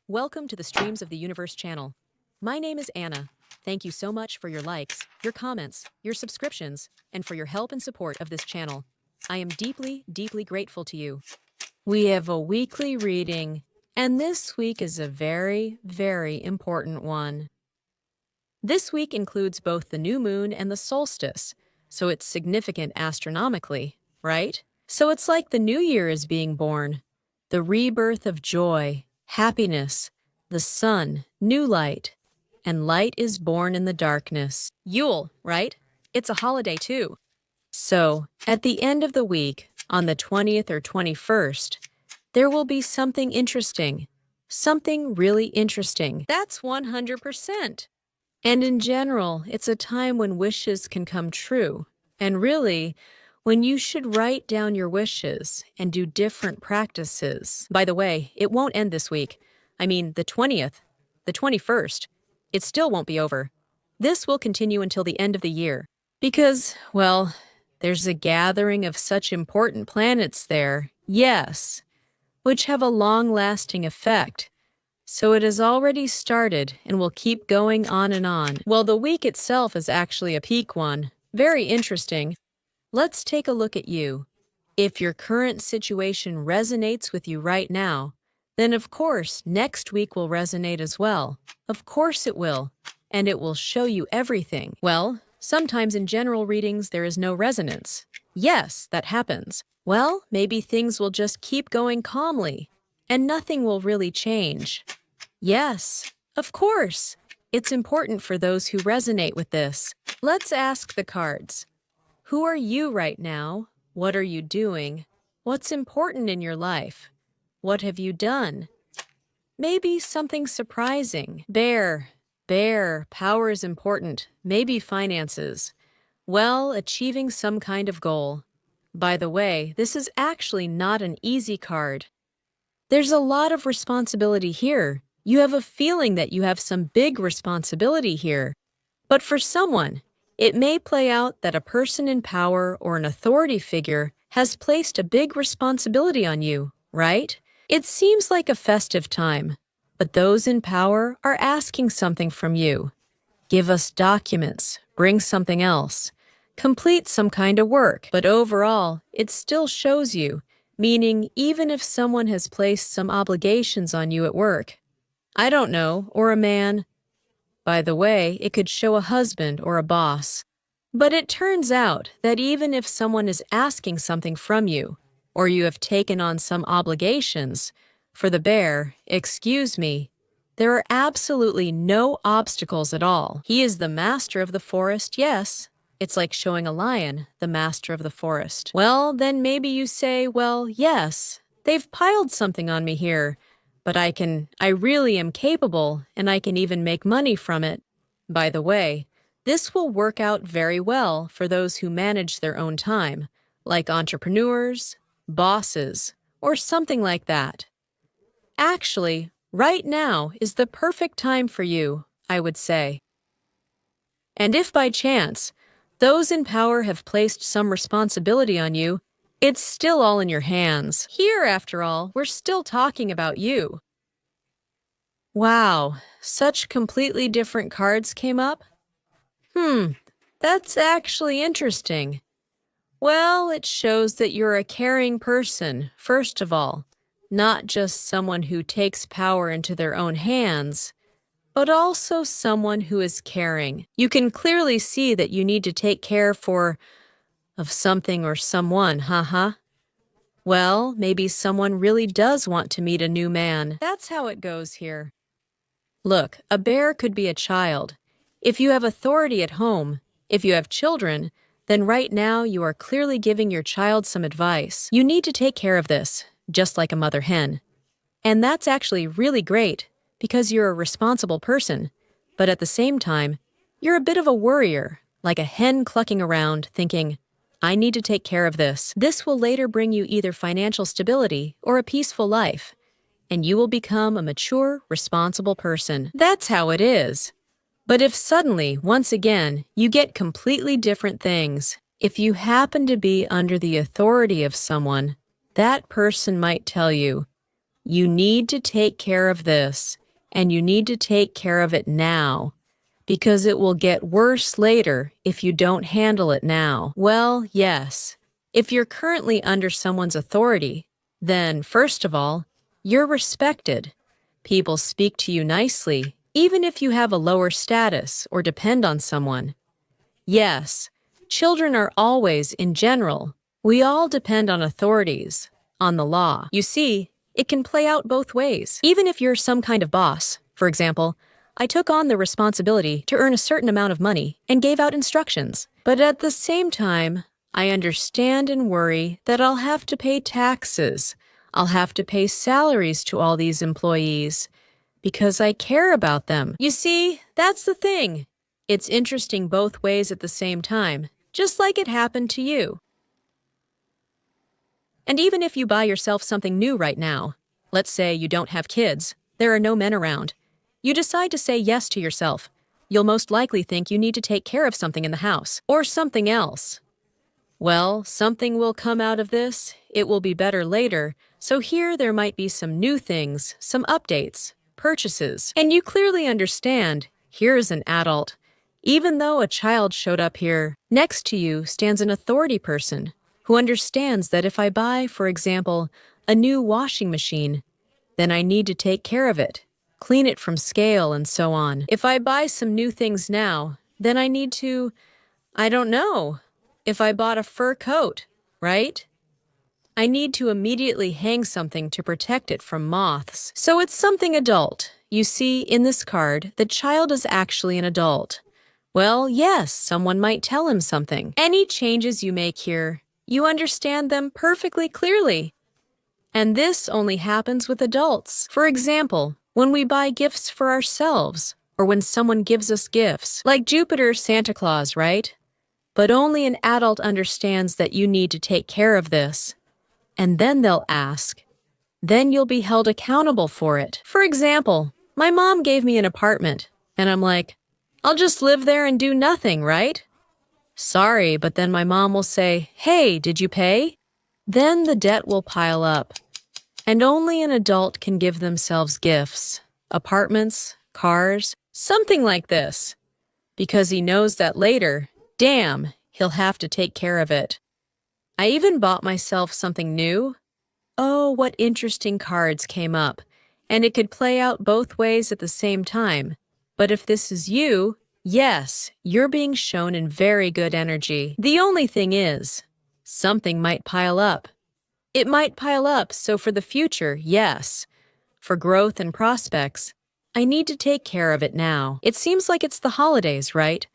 Welcome to the Streams of the Universe channel. My name is Anna. Thank you so much for your likes, your comments, your subscriptions, and for your help and support of this channel. I am deeply, deeply grateful to you. We have a weekly reading, and this week is a very, very important one. This week includes both the new moon and the solstice, so it's significant astronomically, right? So it's like the new year is being born, the rebirth of joy, happiness, the sun, new light, and light is born in the darkness. Yule, right? It's a holiday too. So, at the end of the week, on the 20th or 21st, there will be something interesting. Something really interesting. That's 100%. And in general, it's a time when wishes can come true. And really, when you should write down your wishes and do different practices. By the way, it won't end this week. I mean, the 20th, the 21st. It still won't be over. This will continue until the end of the year. Because, well, there's a gathering of such important planets there, yes, which have a long-lasting effect. So it has already started and will keep going on and on. Well, the week itself is actually a peak one. Very interesting. Let's take a look at you. If your current situation resonates with you right now, then of course next week will resonate as well. Of course it will. And it will show you everything. Well, sometimes in general readings there is no resonance. Yes, that happens. Well, maybe things will just keep going calmly, and nothing will really change. Yes, of course. It's important for those who resonate with this. Let's ask the cards. Who are you right now? What are you doing? What's important in your life? What have you done? Maybe something surprising. Bear, power is important. Maybe finances. Well, achieving some kind of goal. By the way, this is actually not an easy card. There's a lot of responsibility here. You have a feeling that you have some big responsibility here. But for someone, it may play out that a person in power or an authority figure has placed a big responsibility on you, right? It seems like a festive time, but those in power are asking something from you. Give us documents, bring something else, complete some kind of work. But overall, it still shows you, meaning even if someone has placed some obligations on you at work, I don't know, or a man. By the way, it could show a husband or a boss. But it turns out that even if someone is asking something from you, or you have taken on some obligations, for the bear, excuse me, there are absolutely no obstacles at all. He is the master of the forest, yes. It's like showing a lion, the master of the forest. Well, then maybe you say, well, yes, they've piled something on me here, but I really am capable, and I can even make money from it. By the way, this will work out very well for those who manage their own time, like entrepreneurs, bosses, or something like that. Actually, right now is the perfect time for you, I would say. And if by chance, those in power have placed some responsibility on you, it's still all in your hands. Here, after all, we're still talking about you. Wow, such completely different cards came up? That's actually interesting. Well, it shows that you're a caring person, first of all, not just someone who takes power into their own hands, but also someone who is caring. You can clearly see that you need to take care of something or someone, haha. Well, maybe someone really does want to meet a new man. That's how it goes here. Look, a bear could be a child. If you have authority at home, if you have children, then right now you are clearly giving your child some advice. You need to take care of this, just like a mother hen. And that's actually really great, because you're a responsible person. But at the same time, you're a bit of a worrier, like a hen clucking around, thinking, I need to take care of this. This will later bring you either financial stability or a peaceful life, and you will become a mature, responsible person. That's how it is. But if suddenly, once again, you get completely different things, if you happen to be under the authority of someone, that person might tell you, You need to take care of this, and you need to take care of it now, because it will get worse later if you don't handle it now. Well, yes. If you're currently under someone's authority, then, first of all, you're respected. People speak to you nicely, even if you have a lower status or depend on someone. Yes, children are always, in general, we all depend on authorities, on the law. You see, it can play out both ways. Even if you're some kind of boss, for example, I took on the responsibility to earn a certain amount of money and gave out instructions. But at the same time, I understand and worry that I'll have to pay taxes. I'll have to pay salaries to all these employees because I care about them. You see, that's the thing. It's interesting both ways at the same time, just like it happened to you. And even if you buy yourself something new right now, let's say you don't have kids, there are no men around, you decide to say yes to yourself, you'll most likely think you need to take care of something in the house, or something else. Well, something will come out of this, it will be better later, so here there might be some new things, some updates, purchases. And you clearly understand, here's an adult. Even though a child showed up here, next to you stands an authority person who understands that if I buy, for example, a new washing machine, then I need to take care of it, clean it from scale and so on. If I buy some new things now, then I need to, I don't know, if I bought a fur coat, right? I need to immediately hang something to protect it from moths. So it's something adult. You see, in this card, the child is actually an adult. Well, yes, someone might tell him something. Any changes you make here, you understand them perfectly clearly. And this only happens with adults. For example, when we buy gifts for ourselves, or when someone gives us gifts, like Jupiter's Santa Claus, right? But only an adult understands that you need to take care of this. And then they'll ask. Then you'll be held accountable for it. For example, my mom gave me an apartment, and I'm like, I'll just live there and do nothing, right? Sorry, but then my mom will say, hey, did you pay? Then the debt will pile up. And only an adult can give themselves gifts, apartments, cars, something like this. Because he knows that later, damn, he'll have to take care of it. I even bought myself something new. Oh, what interesting cards came up. And it could play out both ways at the same time. But if this is you, yes, you're being shown in very good energy. The only thing is, something might pile up. It might pile up, so for the future, yes. For growth and prospects, I need to take care of it now. It seems like it's the holidays, right?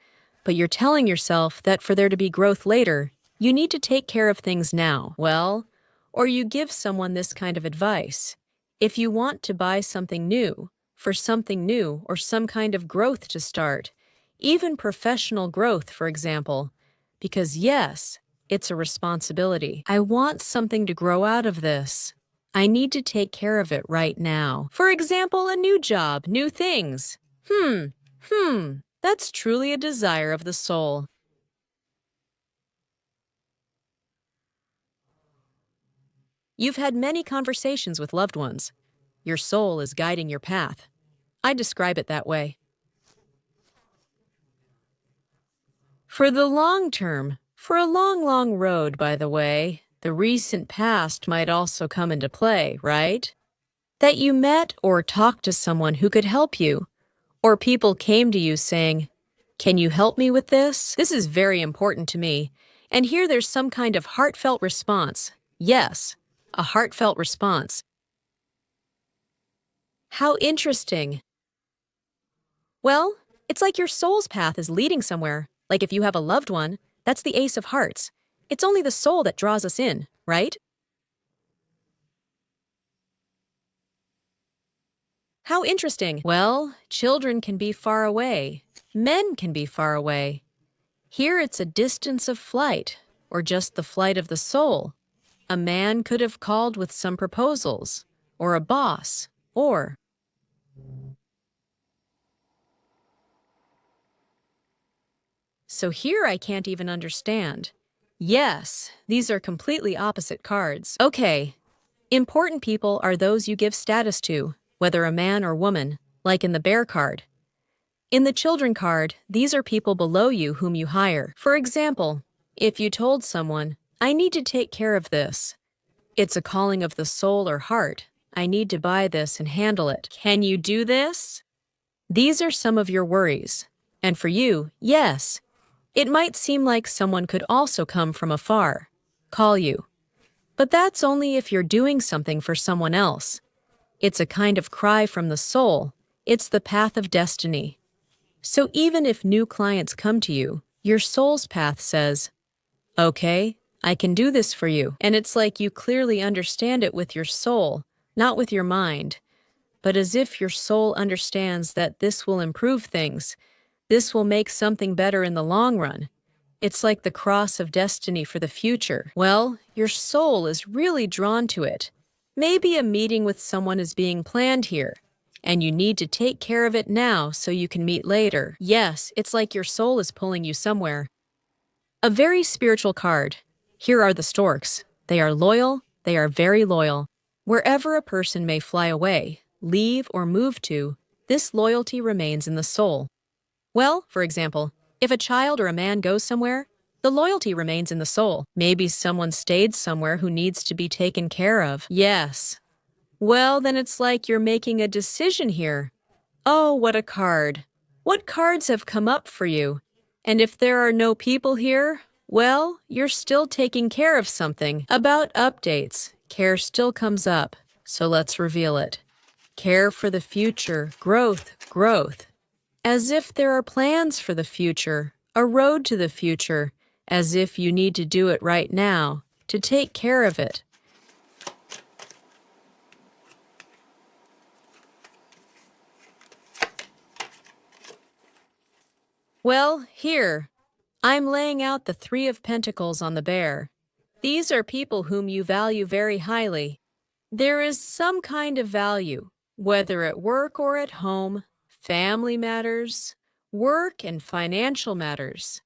But you're telling yourself that for there to be growth later, you need to take care of things now. Well, or you give someone this kind of advice. If you want to buy something new, for something new or some kind of growth to start, even professional growth, for example, because yes, it's a responsibility. I want something to grow out of this. I need to take care of it right now. For example, a new job, new things. That's truly a desire of the soul. You've had many conversations with loved ones. Your soul is guiding your path. I describe it that way. For the long term, for a long, long road, by the way, the recent past might also come into play, right? That you met or talked to someone who could help you, or people came to you saying, can you help me with this? This is very important to me. And here there's some kind of heartfelt response. Yes, a heartfelt response. How interesting. Well, it's like your soul's path is leading somewhere. Like if you have a loved one, that's the Ace of Hearts. It's only the soul that draws us in, right? How interesting. Well, children can be far away. Men can be far away. Here it's a distance of flight, or just the flight of the soul. A man could have called with some proposals, or a boss, or... So here I can't even understand. Yes, these are completely opposite cards. Okay, Important people are those you give status to, whether a man or woman, like in the bear card. In the children card, these are people below you whom you hire. For example, if you told someone, I need to take care of this. It's a calling of the soul or heart. I need to buy this and handle it. Can you do this? These are some of your worries. And for you, yes, it might seem like someone could also come from afar, call you. But that's only if you're doing something for someone else. It's a kind of cry from the soul. It's the path of destiny. So even if new clients come to you, your soul's path says, okay, I can do this for you. And it's like you clearly understand it with your soul, not with your mind, but as if your soul understands that this will improve things. This will make something better in the long run. It's like the cross of destiny for the future. Well, your soul is really drawn to it. Maybe a meeting with someone is being planned here, and you need to take care of it now so you can meet later. Yes, it's like your soul is pulling you somewhere. A very spiritual card. Here are the storks. They are loyal. They are very loyal. Wherever a person may fly away, leave, or move to, this loyalty remains in the soul. Well, for example, if a child or a man goes somewhere, the loyalty remains in the soul. Maybe someone stayed somewhere who needs to be taken care of. Yes. Well, then it's like you're making a decision here. Oh, what a card. What cards have come up for you? And if there are no people here, well, you're still taking care of something. About updates, care still comes up, so let's reveal it. Care for the future, growth, growth. As if there are plans for the future, a road to the future, as if you need to do it right now, to take care of it. Well, here, I'm laying out the Three of Pentacles on the bear. These are people whom you value very highly. There is some kind of value, whether at work or at home, family matters, work and financial matters.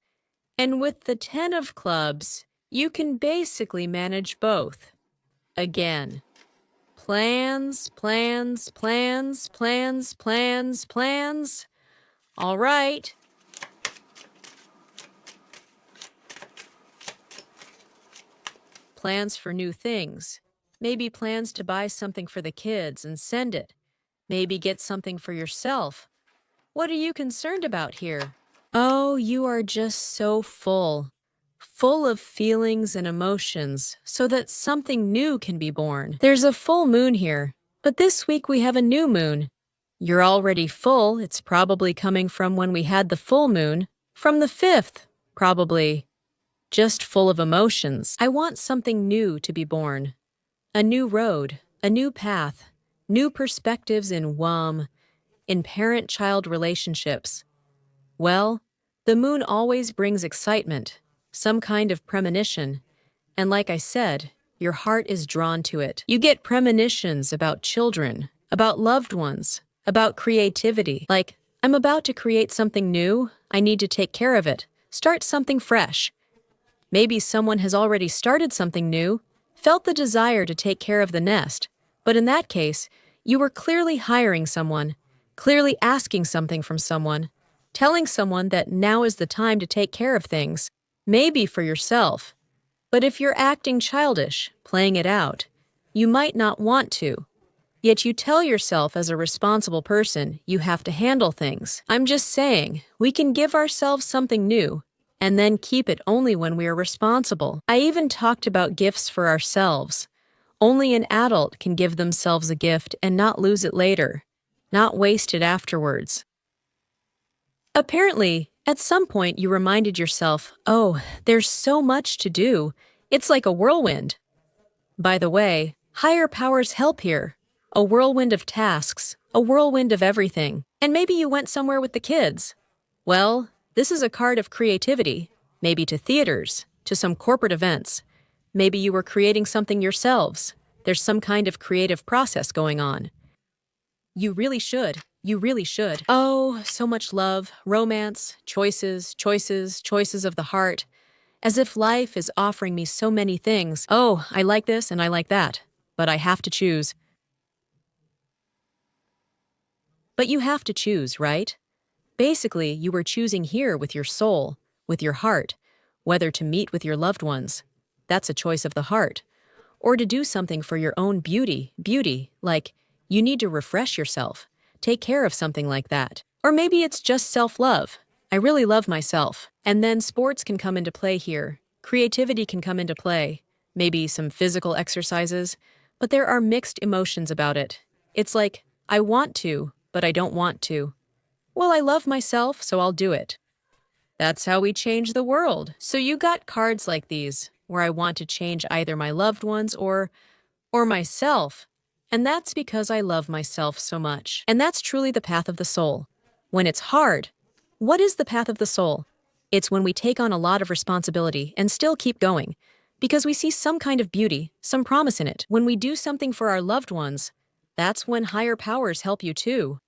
And with the 10 of clubs, you can basically manage both. Again, plans, plans, plans, plans, plans, plans. All right. Plans for new things. Maybe plans to buy something for the kids and send it. Maybe get something for yourself. What are you concerned about here? Oh, you are just so full of feelings and emotions, so that something new can be born. There's a full moon here, but this week we have a new moon. You're already full. It's probably coming from when we had the full moon, from the 5th, probably. Just full of emotions. I want something new to be born. A new road, a new path, new perspectives in parent-child relationships. Well, the moon always brings excitement, some kind of premonition, and like I said, your heart is drawn to it. You get premonitions about children, about loved ones, about creativity, like, I'm about to create something new, I need to take care of it, start something fresh. Maybe someone has already started something new, felt the desire to take care of the nest, but in that case, you were clearly hiring someone, clearly asking something from someone, telling someone that now is the time to take care of things, maybe for yourself. But if you're acting childish, playing it out, you might not want to. Yet you tell yourself as a responsible person you have to handle things. I'm just saying, we can give ourselves something new, and then keep it only when we are responsible. I even talked about gifts for ourselves. Only an adult can give themselves a gift and not lose it later, not waste it afterwards. Apparently, at some point you reminded yourself, oh, there's so much to do. It's like a whirlwind. By the way, higher powers help here. A whirlwind of tasks, a whirlwind of everything. And maybe you went somewhere with the kids. Well, this is a card of creativity, maybe to theaters, to some corporate events. Maybe you were creating something yourselves. There's some kind of creative process going on. You really should. You really should. Oh, so much love, romance, choices, choices, choices of the heart. As if life is offering me so many things. Oh, I like this and I like that. but I have to choose. But you have to choose, right? Basically, you were choosing here with your soul, with your heart, whether to meet with your loved ones. That's a choice of the heart. Or to do something for your own beauty, like you need to refresh yourself, take care of something like that. Or maybe it's just self-love. I really love myself. And then sports can come into play here. Creativity can come into play. Maybe some physical exercises. But there are mixed emotions about it. It's like, I want to, but I don't want to. Well, I love myself, so I'll do it. That's how we change the world. So you got cards like these, where I want to change either my loved ones or myself. And that's because I love myself so much. And that's truly the path of the soul. When it's hard, what is the path of the soul? It's when we take on a lot of responsibility and still keep going, because we see some kind of beauty, some promise in it. When we do something for our loved ones, that's when higher powers help you too.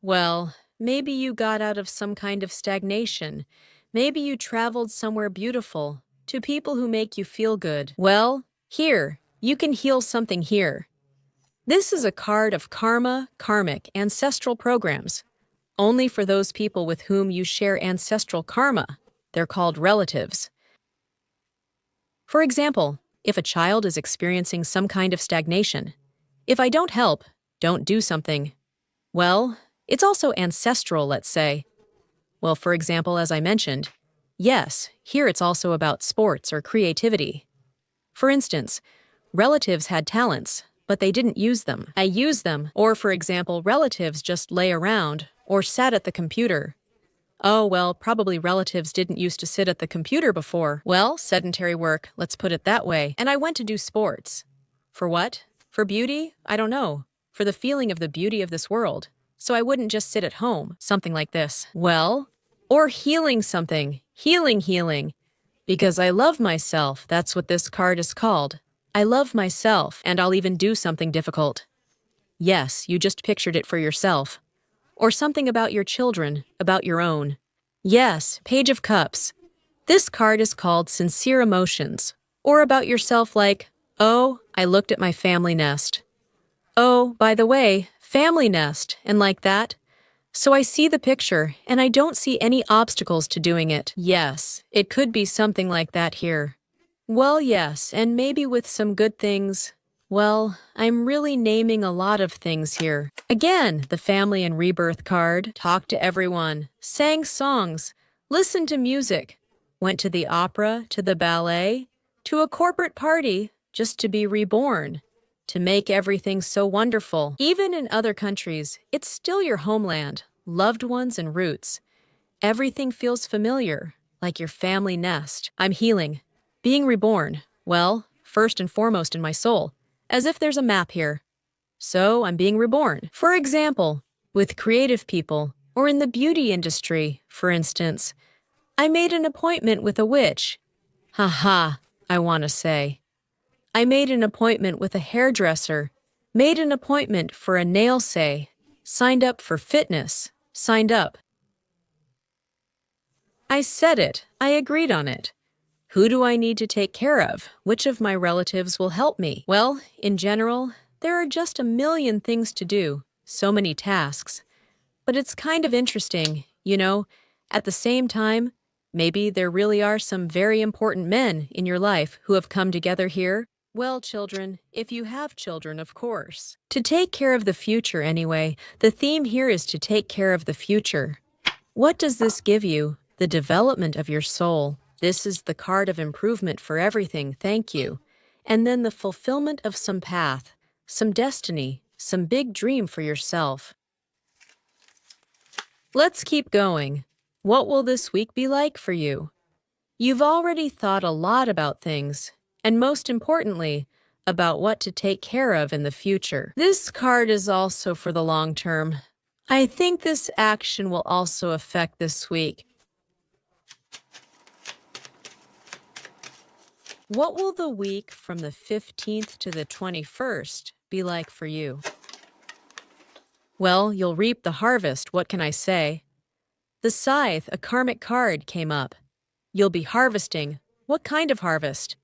Well, maybe you got out of some kind of stagnation. Maybe you traveled somewhere beautiful, to people who make you feel good. Well, here, you can heal something here. This is a card of karma, karmic, ancestral programs. Only for those people with whom you share ancestral karma. They're called relatives. For example, if a child is experiencing some kind of stagnation, if I don't help, don't do something, well, it's also ancestral, let's say. Well, for example, as I mentioned, yes, here it's also about sports or creativity. For instance, relatives had talents, but they didn't use them. I use them. Or, for example, relatives just lay around or sat at the computer. Oh, well, probably relatives didn't used to sit at the computer before. Well, sedentary work, let's put it that way. And I went to do sports. For what? For beauty? I don't know. For the feeling of the beauty of this world. So I wouldn't just sit at home, something like this. Well, or healing something. Healing. Because I love myself, that's what this card is called. I love myself, and I'll even do something difficult. Yes, you just pictured it for yourself. Or something about your children, about your own. Yes, Page of Cups. This card is called Sincere Emotions. Or about yourself like, oh, I looked at my family nest. Oh, by the way, family nest, and like that. So I see the picture, and I don't see any obstacles to doing it. Yes, it could be something like that here. Well, yes, and maybe with some good things. Well, I'm really naming a lot of things here. Again, the family and rebirth card, talked to everyone, sang songs, listened to music, went to the opera, to the ballet, to a corporate party, just to be reborn, to make everything so wonderful. Even in other countries, it's still your homeland, loved ones and roots. Everything feels familiar, like your family nest. I'm healing, being reborn, well, first and foremost in my soul, as if there's a map here. So I'm being reborn. For example, with creative people, or in the beauty industry, for instance. I made an appointment with a witch. Ha, I want to say. I made an appointment with a hairdresser, made an appointment for a nail say, signed up for fitness, signed up. I said it, I agreed on it. Who do I need to take care of? Which of my relatives will help me? Well, in general, there are just a million things to do, so many tasks. But it's kind of interesting, you know, at the same time, maybe there really are some very important men in your life who have come together here. Well, children, if you have children, of course. To take care of the future anyway, the theme here is to take care of the future. What does this give you? The development of your soul. This is the card of improvement for everything, thank you. And then the fulfillment of some path, some destiny, some big dream for yourself. Let's keep going. What will this week be like for you? You've already thought a lot about things, and most importantly, about what to take care of in the future. This card is also for the long term. I think this action will also affect this week. What will the week from the 15th to the 21st be like for you? Well, you'll reap the harvest, what can I say? The Scythe, a karmic card, came up. You'll be harvesting. What kind of harvest?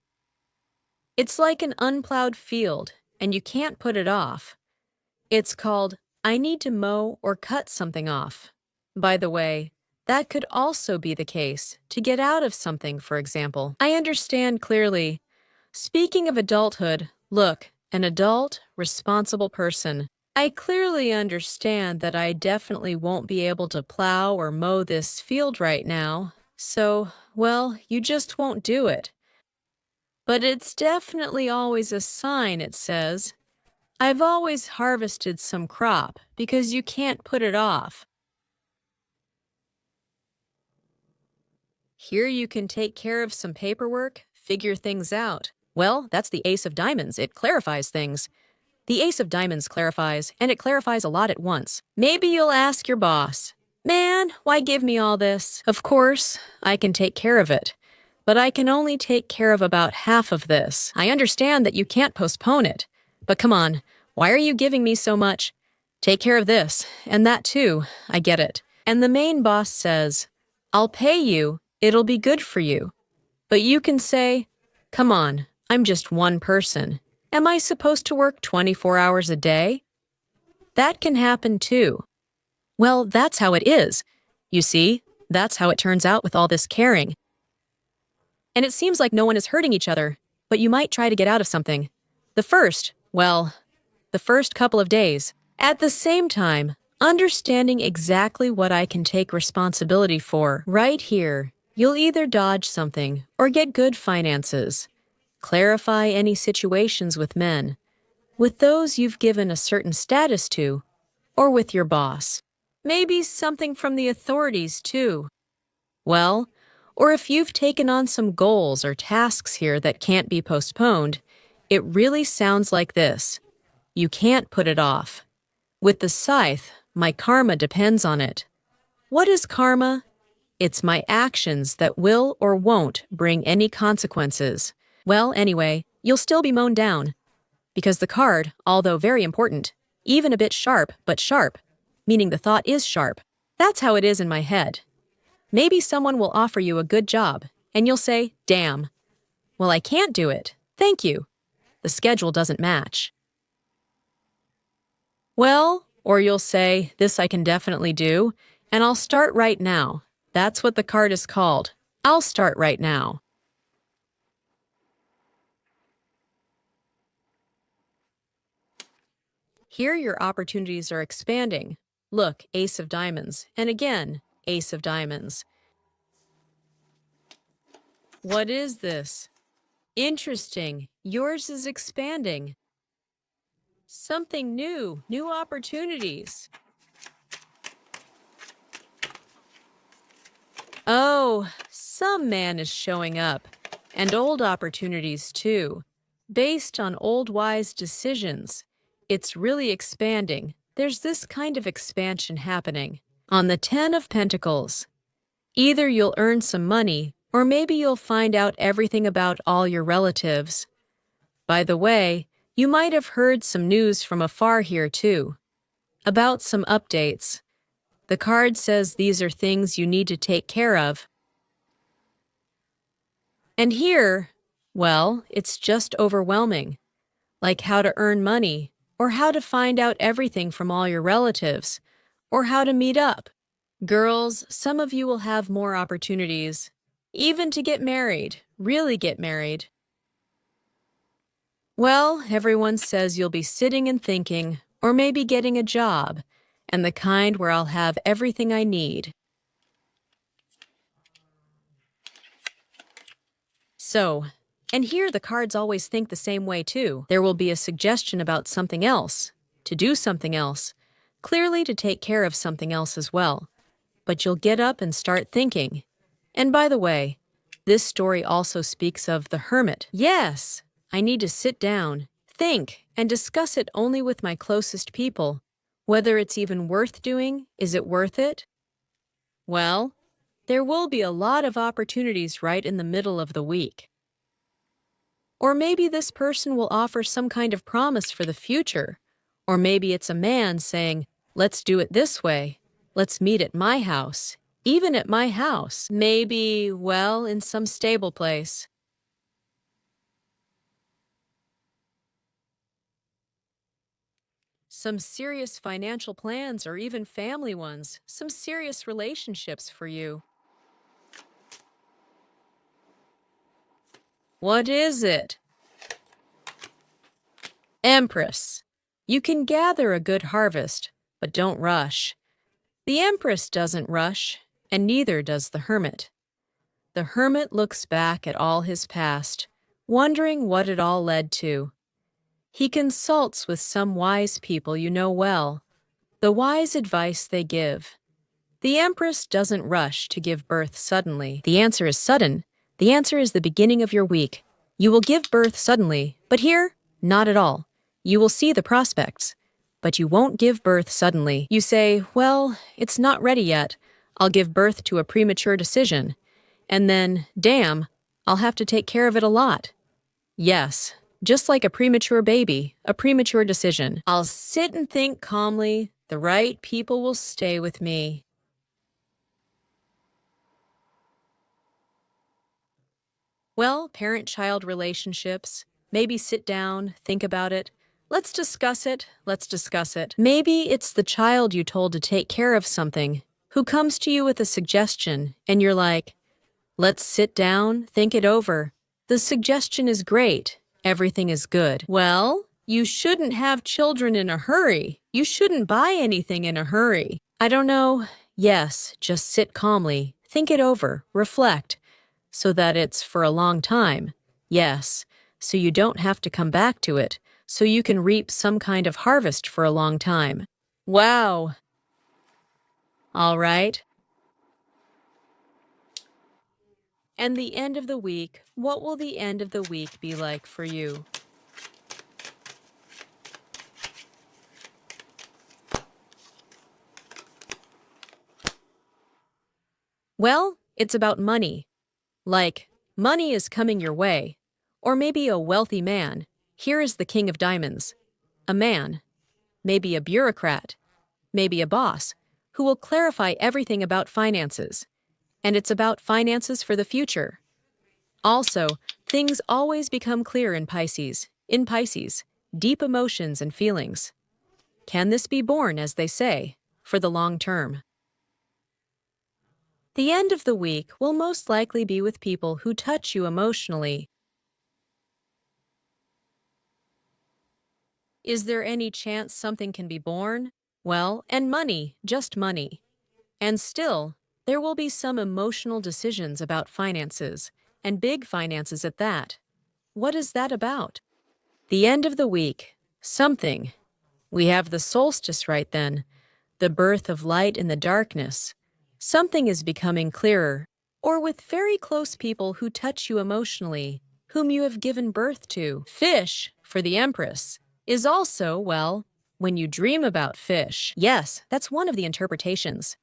It's like an unplowed field, and you can't put it off. It's called, I need to mow or cut something off. By the way, that could also be the case, to get out of something, for example. I understand clearly. Speaking of adulthood, look, an adult, responsible person. I clearly understand that I definitely won't be able to plow or mow this field right now, so, well, you just won't do it. But it's definitely always a sign, it says. I've always harvested some crop because you can't put it off. Here you can take care of some paperwork, figure things out. Well, that's the Ace of Diamonds. It clarifies things. The Ace of Diamonds clarifies, and it clarifies a lot at once. Maybe you'll ask your boss, "Man, why give me all this?" Of course, I can take care of it. But I can only take care of about half of this. I understand that you can't postpone it. But come on, why are you giving me so much? Take care of this, and that too. I get it. And the main boss says, I'll pay you. It'll be good for you. But you can say, come on, I'm just one person. Am I supposed to work 24 hours a day? That can happen too. Well, that's how it is. You see, that's how it turns out with all this caring. And it seems like no one is hurting each other, but you might try to get out of something. The first couple of days. At the same time, understanding exactly what I can take responsibility for right here, you'll either dodge something or get good finances. Clarify any situations with men, with those you've given a certain status to, or with your boss. Maybe something from the authorities, too. Well, or if you've taken on some goals or tasks here that can't be postponed, it really sounds like this. You can't put it off. With the scythe, my karma depends on it. What is karma? It's my actions that will or won't bring any consequences. Well, anyway, you'll still be mown down. Because the card, although very important, even a bit sharp, but sharp, meaning the thought is sharp. That's how it is in my head. Maybe someone will offer you a good job, and you'll say, damn. Well, I can't do it. Thank you. The schedule doesn't match. Well, or you'll say, this I can definitely do, and I'll start right now. That's what the card is called. I'll start right now. Here your opportunities are expanding. Look, Ace of Diamonds, and again, Ace of Diamonds. What is this? Interesting. Yours is expanding. Something new, new opportunities. Oh, some man is showing up, and old opportunities too, based on old wise decisions. It's really expanding. There's this kind of expansion happening. On the 10 of Pentacles, either you'll earn some money, or maybe you'll find out everything about all your relatives. By the way, you might have heard some news from afar here too, about some updates. The card says these are things you need to take care of. And here, well, it's just overwhelming, like how to earn money, or how to find out everything from all your relatives, or how to meet up. Girls, some of you will have more opportunities, even to get married, really get married. Well, everyone says you'll be sitting and thinking, or maybe getting a job, and the kind where I'll have everything I need. So, and here the cards always think the same way too. There will be a suggestion about something else, to do something else, clearly to take care of something else as well. But you'll get up and start thinking. And by the way, this story also speaks of the hermit. Yes, I need to sit down, think, and discuss it only with my closest people. Whether it's even worth doing, is it worth it? Well, there will be a lot of opportunities right in the middle of the week. Or maybe this person will offer some kind of promise for the future. Or maybe it's a man saying, let's do it this way. Let's meet at my house. Even at my house. Maybe, well, in some stable place. some serious financial plans or even family ones, some serious relationships for you. What is it? Empress. You can gather a good harvest, but don't rush. The Empress doesn't rush, and neither does the Hermit. The Hermit looks back at all his past, wondering what it all led to. He consults with some wise people you know well, the wise advice they give. The Empress doesn't rush to give birth suddenly. The answer is sudden. The answer is the beginning of your week. You will give birth suddenly, but here, not at all. You will see the prospects, but you won't give birth suddenly. You say, well, it's not ready yet. I'll give birth to a premature decision. And then, damn, I'll have to take care of it a lot. Yes, just like a premature baby, a premature decision. I'll sit and think calmly. The right people will stay with me. Well, parent-child relationships. Maybe sit down, think about it. Let's discuss it. Let's discuss it. Maybe it's the child you told to take care of something, who comes to you with a suggestion, and you're like, let's sit down, think it over. The suggestion is great. Everything is good. Well, you shouldn't have children in a hurry. You shouldn't buy anything in a hurry. I don't know. Yes, just sit calmly, think it over, reflect, so that it's for a long time. Yes, so you don't have to come back to it, so you can reap some kind of harvest for a long time. Wow. All right. And the end of the week, what will the end of the week be like for you? Well, it's about money. Like, money is coming your way. Or maybe a wealthy man. Here is the King of Diamonds. A man. Maybe a bureaucrat. Maybe a boss, who will clarify everything about finances. And it's about finances for the future. Also, things always become clear in Pisces. In Pisces, deep emotions and feelings. Can this be borne, as they say, for the long term? The end of the week will most likely be with people who touch you emotionally. Is there any chance something can be born? Well, and money, just money. And still, there will be some emotional decisions about finances, and big finances at that. What is that about? The end of the week. Something. We have the solstice right then, the birth of light in the darkness. Something is becoming clearer, or with very close people who touch you emotionally, whom you have given birth to. Fish, for the Empress, is also, well, when you dream about fish. Yes, that's one of the interpretations.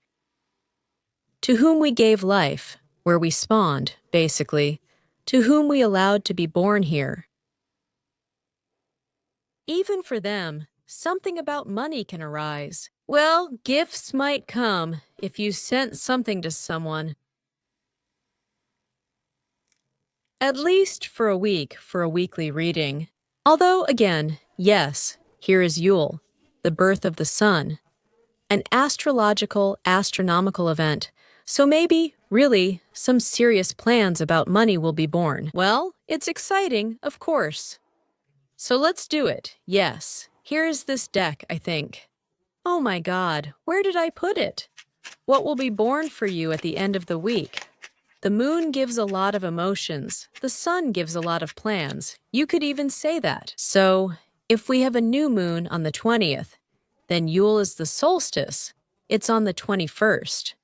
To whom we gave life, where we spawned, basically, to whom we allowed to be born here. Even for them, something about money can arise. Well, gifts might come if you sent something to someone. At least for a week for a weekly reading. Although, again, yes, here is Yule, the birth of the sun. An astrological, astronomical event. So maybe, really, some serious plans about money will be born. Well, it's exciting, of course. So let's do it, yes. Here is this deck, I think. Oh my God, where did I put it? What will be born for you at the end of the week? The moon gives a lot of emotions. The sun gives a lot of plans. You could even say that. So, if we have a new moon on the 20th, then Yule is the solstice. It's on the 21st.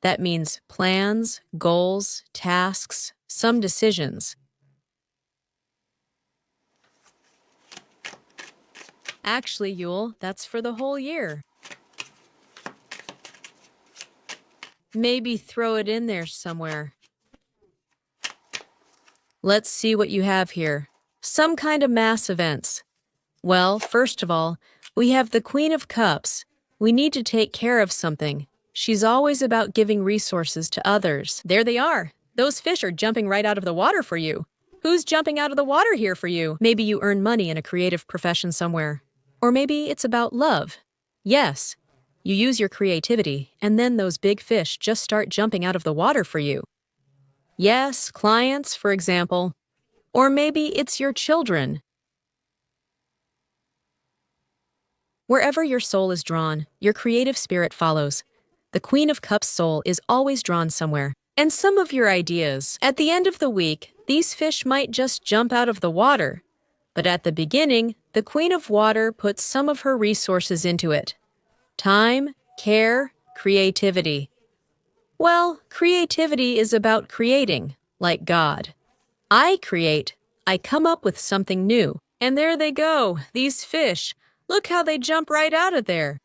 That means plans, goals, tasks, some decisions. Actually, Yule, that's for the whole year. Maybe throw it in there somewhere. Let's see what you have here. Some kind of mass events. Well, first of all, we have the Queen of Cups. We need to take care of something. She's always about giving resources to others. There they are. Those fish are jumping right out of the water for you. Who's jumping out of the water here for you? Maybe you earn money in a creative profession somewhere. Or maybe it's about love. Yes, you use your creativity, and then those big fish just start jumping out of the water for you. Yes, clients, for example. Or maybe it's your children. Wherever your soul is drawn, your creative spirit follows. The Queen of Cups soul is always drawn somewhere. And some of your ideas, at the end of the week, these fish might just jump out of the water. But at the beginning, the Queen of Water puts some of her resources into it. Time, care, creativity. Well, creativity is about creating, like God. I create, I come up with something new. And there they go, these fish. Look how they jump right out of there.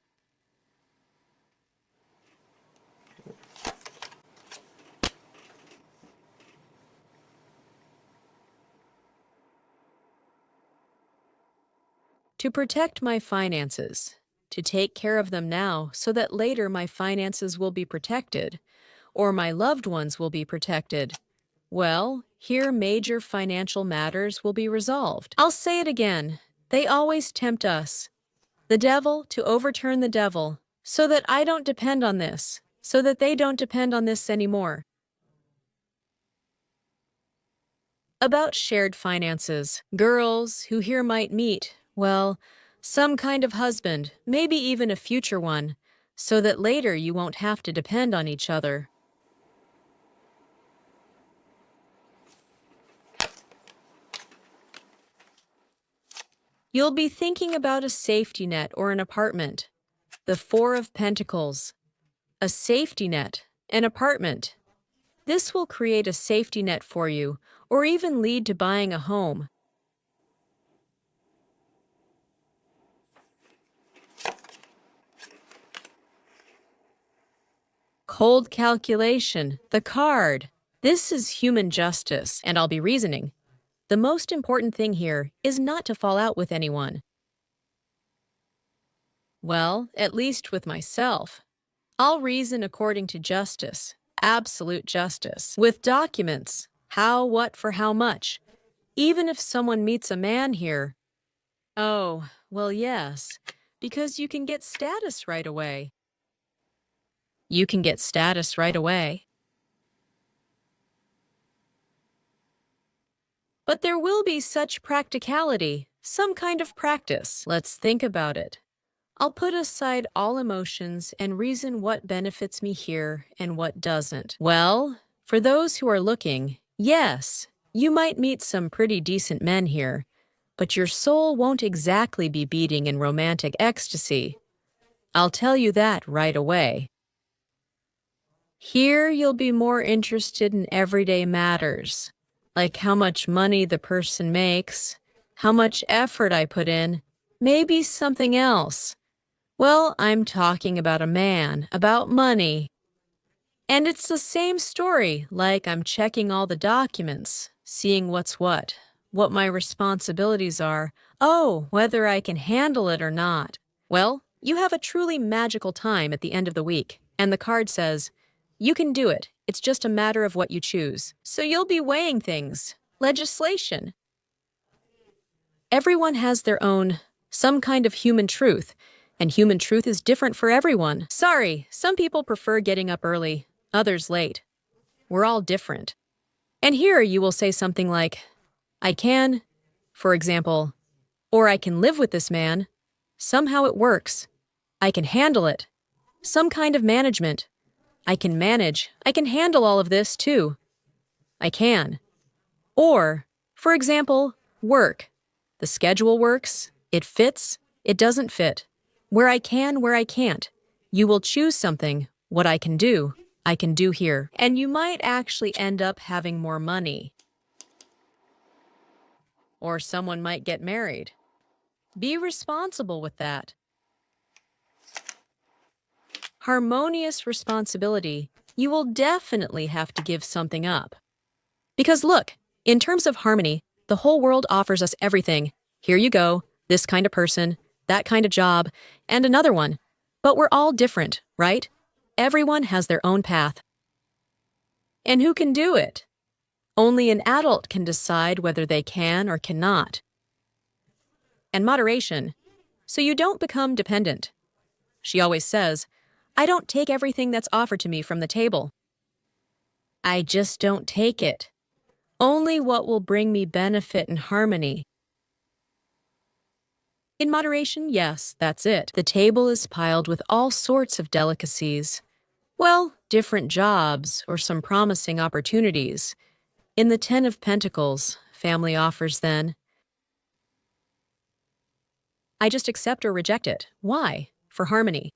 To protect my finances, to take care of them now so that later my finances will be protected, or my loved ones will be protected. Well, here major financial matters will be resolved. I'll say it again. They always tempt us, the devil, to overturn the devil, so that I don't depend on this, so that they don't depend on this anymore. About shared finances, girls who here might meet, well, some kind of husband, maybe even a future one, so that later you won't have to depend on each other. You'll be thinking about a safety net or an apartment. The Four of Pentacles. A safety net, an apartment. This will create a safety net for you, or even lead to buying a home. Cold calculation, the card. This is human justice, and I'll be reasoning. The most important thing here is not to fall out with anyone. Well, at least with myself. I'll reason according to justice, absolute justice, with documents, how, what, for how much. Even if someone meets a man here. Oh, well, yes, because you can get status right away. You can get status right away. But there will be such practicality, some kind of practice. Let's think about it. I'll put aside all emotions and reason what benefits me here and what doesn't. Well, for those who are looking, yes, you might meet some pretty decent men here, but your soul won't exactly be beating in romantic ecstasy. I'll tell you that right away. Here you'll be more interested in everyday matters, like how much money the person makes, how much effort I put in, maybe something else. Well, I'm talking about a man, about money. And it's the same story, like I'm checking all the documents, seeing what's what my responsibilities are, oh, whether I can handle it or not. Well, you have a truly magical time at the end of the week, and the card says, you can do it, it's just a matter of what you choose. So you'll be weighing things, legislation. Everyone has their own, some kind of human truth, and human truth is different for everyone. Sorry, some people prefer getting up early, others late. We're all different. And here you will say something like, I can, for example, or I can live with this man. Somehow it works. I can handle it. Some kind of management. I can manage. I can handle all of this too. I can. Or, for example, work. The schedule works. It fits. It doesn't fit. Where I can, where I can't. You will choose something, what I can do here. And you might actually end up having more money. Or someone might get married. Be responsible with that. Harmonious responsibility. You will definitely have to give something up. Because look, in terms of harmony, the whole world offers us everything. Here you go, this kind of person, that kind of job, and another one. But we're all different, right? Everyone has their own path. And who can do it? Only an adult can decide whether they can or cannot. And moderation. so you don't become dependent. She always says, I don't take everything that's offered to me from the table. I just don't take it. Only what will bring me benefit and harmony. In moderation, yes, that's it. The table is piled with all sorts of delicacies. Well, different jobs or some promising opportunities. In the Ten of Pentacles, family offers then. I just accept or reject it. Why? For harmony.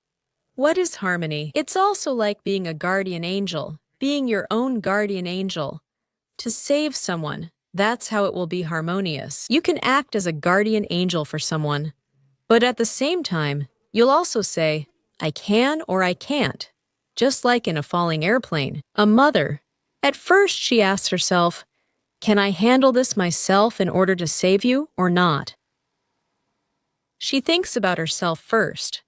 What is harmony? It's also like being a guardian angel, being your own guardian angel. To save someone, that's how it will be harmonious. You can act as a guardian angel for someone, but at the same time, you'll also say, I can or I can't. Just like in a falling airplane, a mother. At first, she asks herself, can I handle this myself in order to save you or not? She thinks about herself first.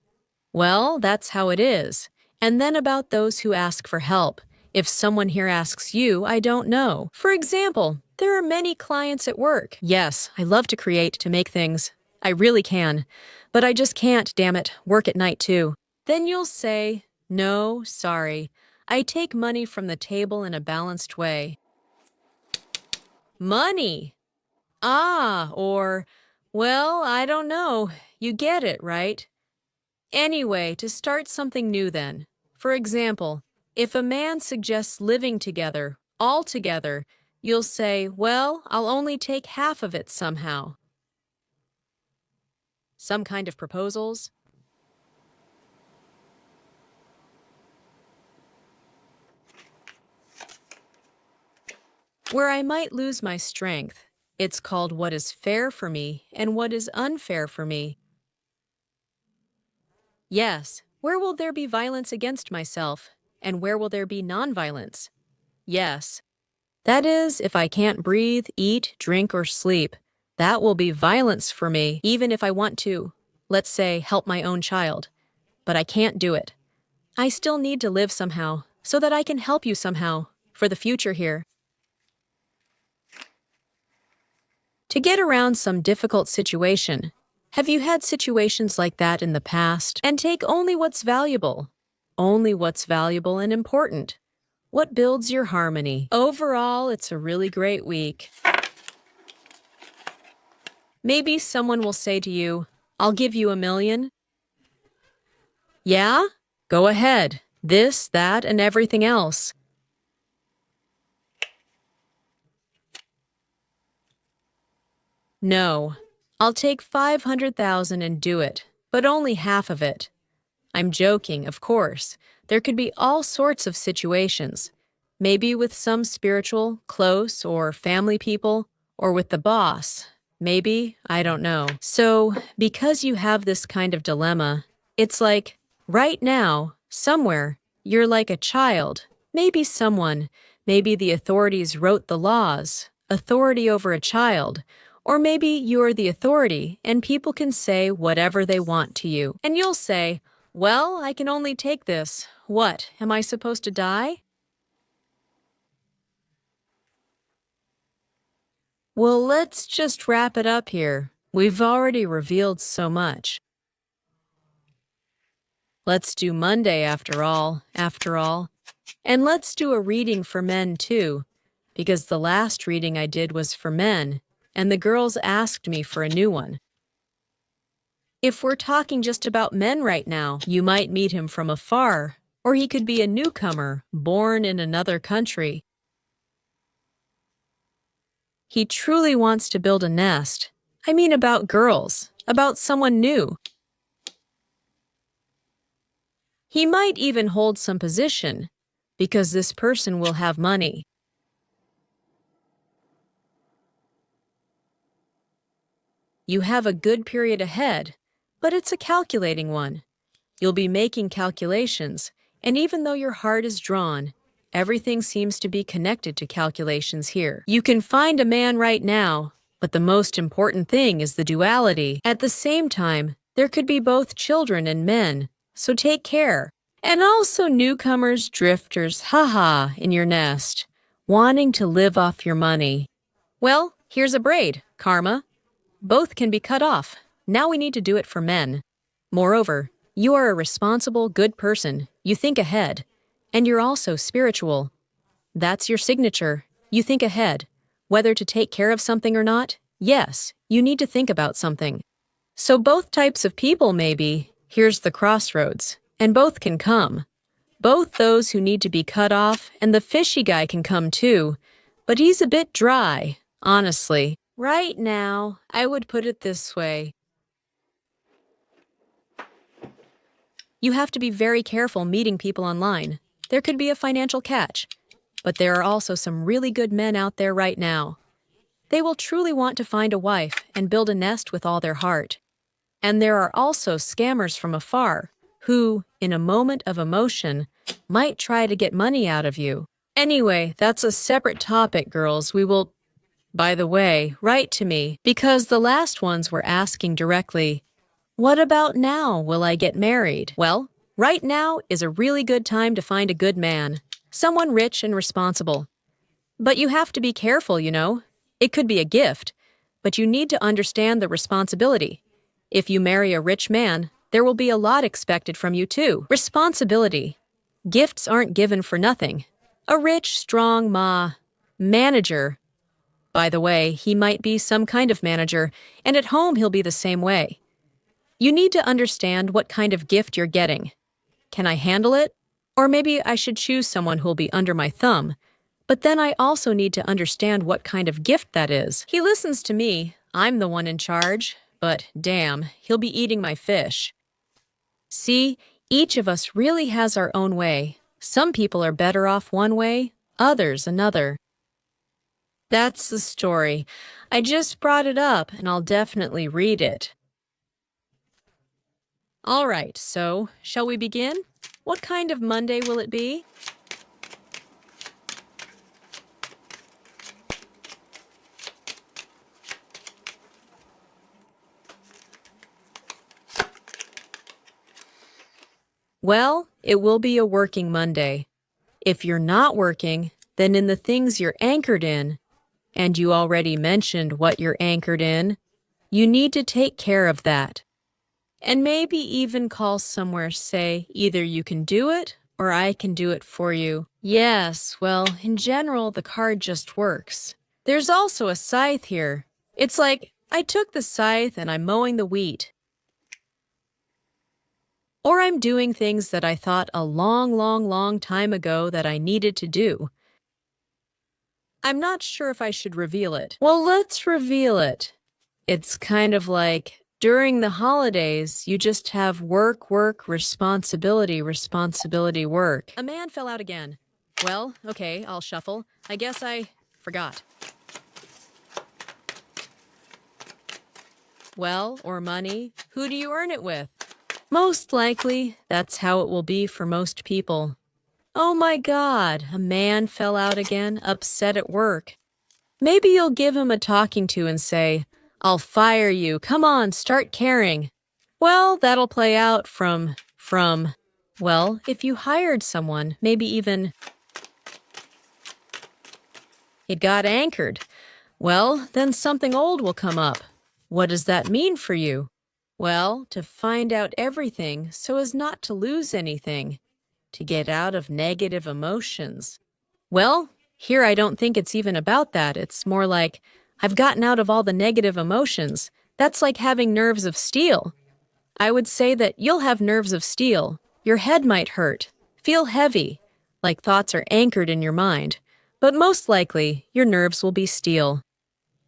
Well, that's how it is. And then about those who ask for help. If someone here asks you, I don't know. For example, there are many clients at work. Yes, I love to create, to make things. I really can. But I just can't, damn it, work at night too. Then you'll say, no, sorry. I take money from the table in a balanced way. Money. Or, well, I don't know. You get it, right? Anyway, to start something new then. For example, if a man suggests living together, all together, you'll say, well, I'll only take half of it somehow. Some kind of proposals? Where I might lose my strength, it's called what is fair for me and what is unfair for me. Yes, where will there be violence against myself, and where will there be nonviolence? Yes. That is, if I can't breathe, eat, drink, or sleep, that will be violence for me, even if I want to, let's say, help my own child. But I can't do it. I still need to live somehow, so that I can help you somehow, for the future here. To get around some difficult situation, have you had situations like that in the past? And take only what's valuable and important. What builds your harmony? Overall, it's a really great week. Maybe someone will say to you, I'll give you $1 million. Yeah? Go ahead. This, that, and everything else. No. I'll take 500,000 and do it, but only half of it. I'm joking, of course. There could be all sorts of situations. Maybe with some spiritual, close, or family people, or with the boss. Maybe, I don't know. So, because you have this kind of dilemma, it's like, right now, somewhere, you're like a child. Maybe the authorities wrote the laws, authority over a child. Or maybe you're the authority and people can say whatever they want to you. And you'll say, well, I can only take this. What, am I supposed to die? Well, let's just wrap it up here. We've already revealed so much. Let's do Monday after all. And let's do a reading for men too, because the last reading I did was for men, and the girls asked me for a new one. If we're talking just about men right now, you might meet him from afar, or he could be a newcomer, born in another country. He truly wants to build a nest. I mean about girls, about someone new. He might even hold some position, because this person will have money. You have a good period ahead, but it's a calculating one. You'll be making calculations, and even though your heart is drawn, everything seems to be connected to calculations here. You can find a man right now, but the most important thing is the duality. At the same time, there could be both children and men, so take care. And also newcomers, drifters, haha, in your nest, wanting to live off your money. Well, here's a braid, karma. Both can be cut off. Now we need to do it for men. Moreover, you are a responsible, good person. You think ahead. And you're also spiritual. That's your signature. You think ahead. Whether to take care of something or not, yes, you need to think about something. So both types of people maybe, here's the crossroads, and both can come. Both those who need to be cut off and the fishy guy can come too, but he's a bit dry, honestly. Right now, I would put it this way. You have to be very careful meeting people online. There could be a financial catch. But there are also some really good men out there right now. They will truly want to find a wife and build a nest with all their heart. And there are also scammers from afar who, in a moment of emotion, might try to get money out of you. Anyway, that's a separate topic, girls. We will, by the way, write to me, because the last ones were asking directly, what about now? Will I get married? Well, right now is a really good time to find a good man, someone rich and responsible. But you have to be careful, you know. It could be a gift, but you need to understand the responsibility. If you marry a rich man, there will be a lot expected from you too. Responsibility. Gifts aren't given for nothing. A rich, strong manager. By the way, he might be some kind of manager, and at home he'll be the same way. You need to understand what kind of gift you're getting. Can I handle it? Or maybe I should choose someone who'll be under my thumb. But then I also need to understand what kind of gift that is. He listens to me. I'm the one in charge. But damn, he'll be eating my fish. See, each of us really has our own way. Some people are better off one way, others another. That's the story. I just brought it up, and I'll definitely read it. All right, so shall we begin? What kind of Monday will it be? Well, it will be a working Monday. If you're not working, then in the things you're anchored in, and you already mentioned what you're anchored in, you need to take care of that. And maybe even call somewhere, say, either you can do it or I can do it for you. Yes, well, in general, the card just works. There's also a scythe here. It's like, I took the scythe and I'm mowing the wheat. Or I'm doing things that I thought a long time ago that I needed to do. I'm not sure if I should reveal it. Well, let's reveal it. It's kind of like, during the holidays, you just have work, responsibility, work. A man fell out again. Well, okay, I'll shuffle. I guess I forgot. Well, or money, who do you earn it with? Most likely, that's how it will be for most people. Oh my God, a man fell out again, upset at work. Maybe you'll give him a talking to and say, I'll fire you, come on, start caring. Well, that'll play out from, well, if you hired someone, maybe even it got anchored. Well, then something old will come up. What does that mean for you? Well, to find out everything so as not to lose anything, to get out of negative emotions. Well, here I don't think it's even about that. It's more like, I've gotten out of all the negative emotions. That's like having nerves of steel. I would say that you'll have nerves of steel. Your head might hurt, feel heavy, like thoughts are anchored in your mind. But most likely, your nerves will be steel.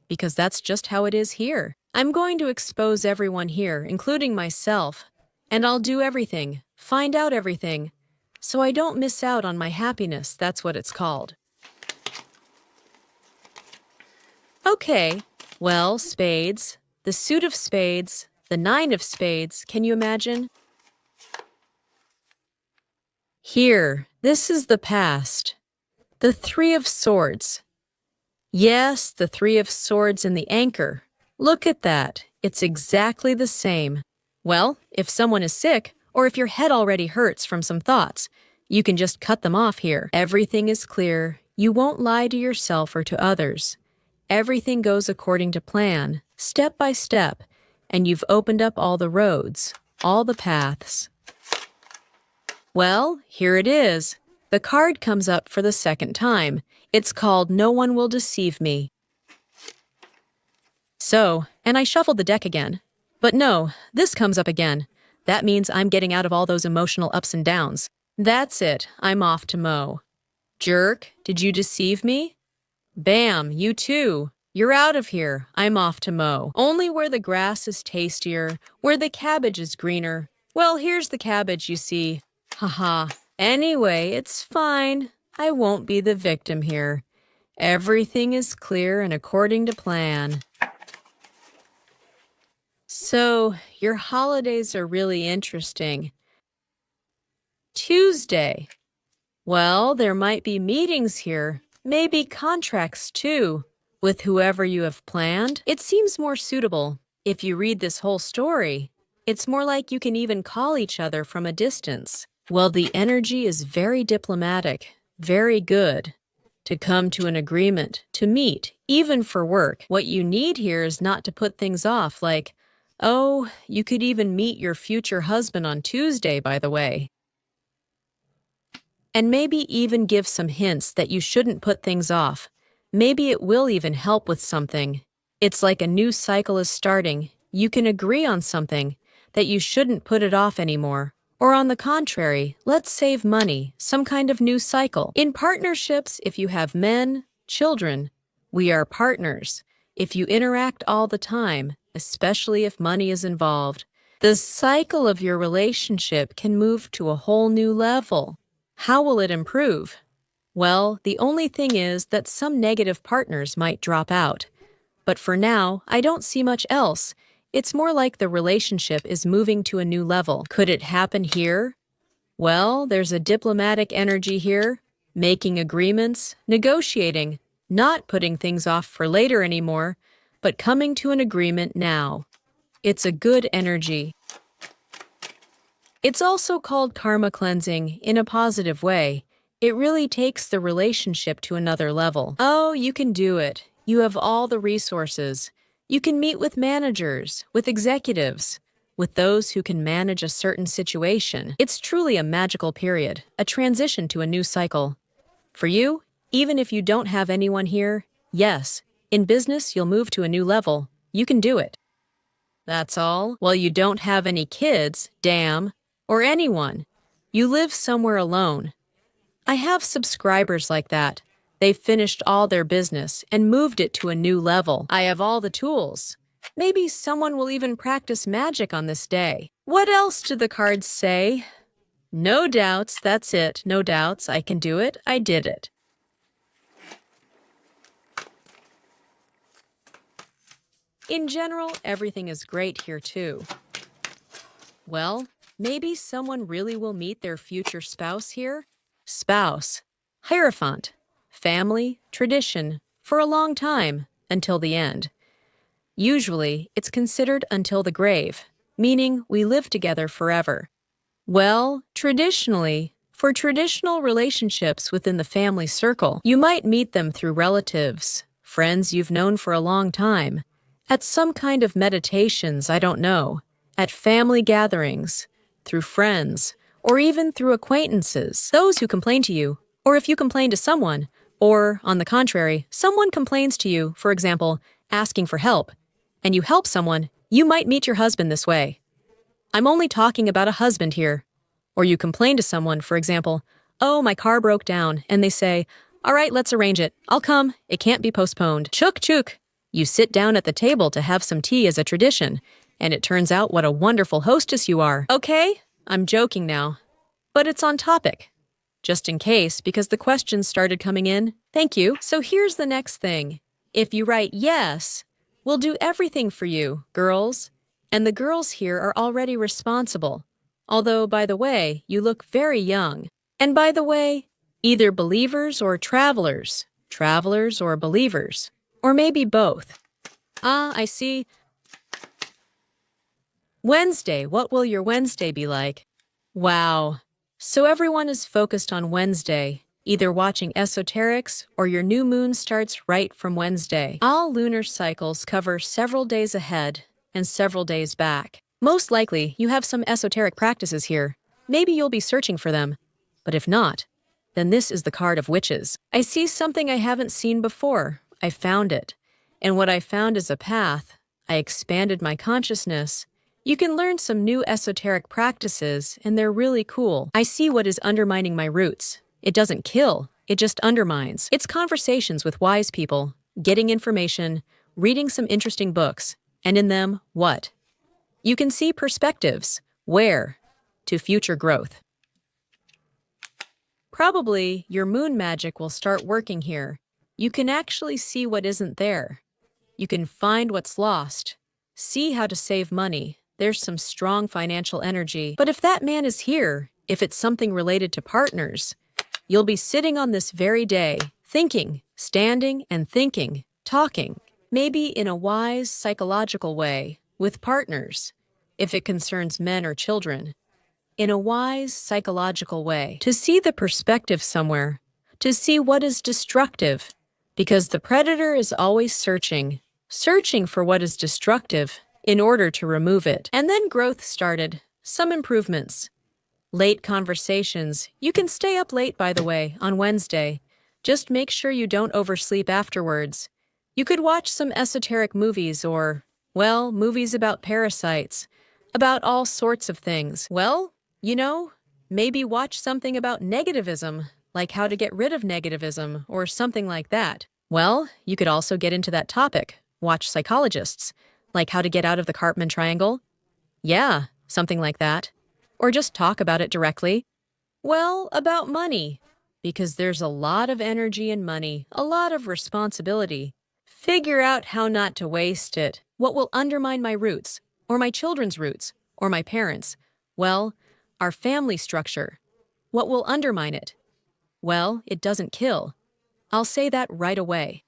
Because that's just how it is here. I'm going to expose everyone here, including myself, and I'll do everything, find out everything, so I don't miss out on my happiness, that's what it's called. Okay, well, spades, the suit of spades, the 9 of spades, can you imagine? Here, this is the past. The 3 of swords. Yes, the 3 of swords in the anchor. Look at that. It's exactly the same. Well, if someone is sick, or if your head already hurts from some thoughts, you can just cut them off here. Everything is clear. You won't lie to yourself or to others. Everything goes according to plan, step by step, and you've opened up all the roads, all the paths. Well, here it is. The card comes up for the second time. It's called No One Will Deceive Me. So, and I shuffled the deck again. But no, this comes up again. That means I'm getting out of all those emotional ups and downs. That's it, I'm off to mow. Jerk, did you deceive me? Bam, you too. You're out of here. I'm off to mow. Only where the grass is tastier, where the cabbage is greener. Well, here's the cabbage, you see. Haha. Anyway, it's fine. I won't be the victim here. Everything is clear and according to plan. So, your holidays are really interesting. Tuesday. Well, there might be meetings here, maybe contracts too, with whoever you have planned. It seems more suitable. If you read this whole story, it's more like you can even call each other from a distance. Well, the energy is very diplomatic, very good. To come to an agreement, to meet, even for work. What you need here is not to put things off like, oh, you could even meet your future husband on Tuesday, by the way. And maybe even give some hints that you shouldn't put things off. Maybe it will even help with something. It's like a new cycle is starting. You can agree on something, that you shouldn't put it off anymore. Or on the contrary, let's save money, some kind of new cycle. In partnerships, if you have men, children, we are partners. If you interact all the time, especially if money is involved, the cycle of your relationship can move to a whole new level. How will it improve? Well, the only thing is that some negative partners might drop out. But for now, I don't see much else. It's more like the relationship is moving to a new level. Could it happen here? Well, there's a diplomatic energy here, making agreements, negotiating, not putting things off for later anymore, but coming to an agreement now. It's a good energy. It's also called karma cleansing in a positive way. It really takes the relationship to another level. Oh, you can do it. You have all the resources. You can meet with managers, with executives, with those who can manage a certain situation. It's truly a magical period, a transition to a new cycle. For you, even if you don't have anyone here, yes, in business you'll move to a new level. You can do it. That's all? Well, you don't have any kids, damn, or anyone. You live somewhere alone. I have subscribers like that. They've finished all their business and moved it to a new level. I have all the tools. Maybe someone will even practice magic on this day. What else do the cards say? No doubts, that's it. No doubts, I can do it. I did it. In general, everything is great here too. Well, maybe someone really will meet their future spouse here. Spouse, Hierophant. Family, tradition, for a long time, until the end. Usually, it's considered until the grave, meaning we live together forever. Well, traditionally, for traditional relationships within the family circle, you might meet them through relatives, friends you've known for a long time, at some kind of meditations, I don't know, at family gatherings, through friends, or even through acquaintances, those who complain to you, or if you complain to someone, or, on the contrary, someone complains to you, for example, asking for help, and you help someone, you might meet your husband this way. I'm only talking about a husband here. Or you complain to someone, for example, oh, my car broke down, and they say, all right, let's arrange it. I'll come. It can't be postponed. Chook, chook. You sit down at the table to have some tea as a tradition, and it turns out what a wonderful hostess you are. Okay, I'm joking now, but it's on topic. Just in case, because the questions started coming in. Thank you. So here's the next thing. If you write yes, we'll do everything for you, girls. And the girls here are already responsible. Although, by the way, you look very young. And by the way, either believers or travelers or believers, or maybe both. Ah, I see. Wednesday, what will your Wednesday be like? Wow. So everyone is focused on Wednesday, either watching esoterics or your new moon starts right from Wednesday. All lunar cycles cover several days ahead, and several days back. Most likely, you have some esoteric practices here. Maybe you'll be searching for them. But if not, then this is the card of witches. I see something I haven't seen before. I found it. And what I found is a path. I expanded my consciousness. You can learn some new esoteric practices, and they're really cool. I see what is undermining my roots. It doesn't kill, it just undermines. It's conversations with wise people, getting information, reading some interesting books, and in them, what? You can see perspectives. Where? To future growth. Probably your moon magic will start working here. You can actually see what isn't there. You can find what's lost. See how to save money. There's some strong financial energy. But if that man is here, if it's something related to partners, you'll be sitting on this very day, thinking, standing and thinking, talking, maybe in a wise, psychological way, with partners, if it concerns men or children, in a wise, psychological way, to see the perspective somewhere, to see what is destructive, because the predator is always searching for what is destructive in order to remove it. And then growth started, some improvements. Late conversations. You can stay up late, by the way, on Wednesday. Just make sure you don't oversleep afterwards. You could watch some esoteric movies or, well, movies about parasites, about all sorts of things. Well, maybe watch something about negativism, like how to get rid of negativism or something like that. Well, you could also get into that topic. Watch psychologists, like how to get out of the Karpman triangle. Yeah, something like that. Or just talk about it directly. Well, about money, because there's a lot of energy in money, a lot of responsibility. Figure out how not to waste it. What will undermine my roots, or my children's roots, or my parents? Well, our family structure. What will undermine it? Well, it doesn't kill. I'll say that right away.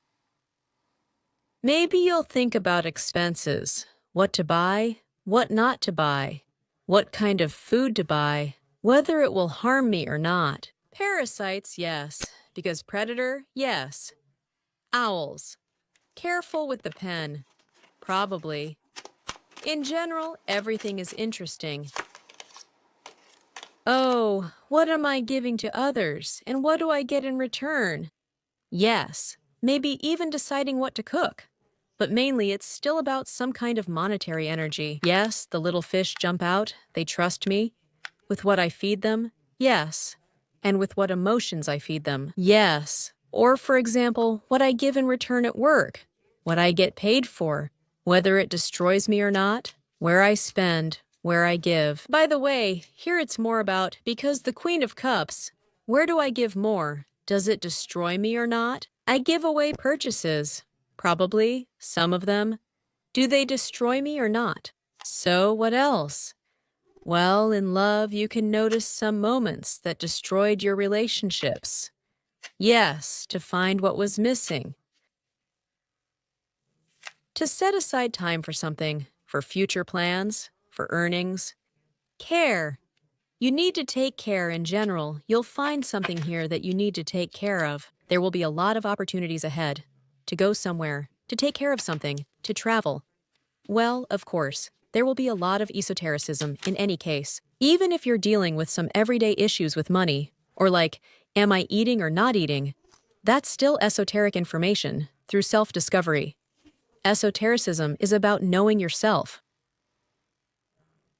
Maybe you'll think about expenses, what to buy, what not to buy, what kind of food to buy, whether it will harm me or not. Parasites, yes, because predator, yes. Owls. Careful with the pen. Probably. In general, everything is interesting. Oh, what am I giving to others, and what do I get in return? Yes, maybe even deciding what to cook. But mainly it's still about some kind of monetary energy. Yes, the little fish jump out, they trust me. With what I feed them, yes. And with what emotions I feed them, yes. Or, for example, what I give in return at work, what I get paid for, whether it destroys me or not, where I spend, where I give. By the way, here it's more about, because the Queen of Cups, where do I give more? Does it destroy me or not? I give away purchases. Probably, some of them. Do they destroy me or not? So what else? Well, in love, you can notice some moments that destroyed your relationships. Yes, to find what was missing. To set aside time for something, for future plans, for earnings. Care. You need to take care in general. You'll find something here that you need to take care of. There will be a lot of opportunities ahead. To go somewhere, to take care of something, to travel. Well, of course, there will be a lot of esotericism in any case. Even if you're dealing with some everyday issues with money, or like, am I eating or not eating? That's still esoteric information through self-discovery. Esotericism is about knowing yourself.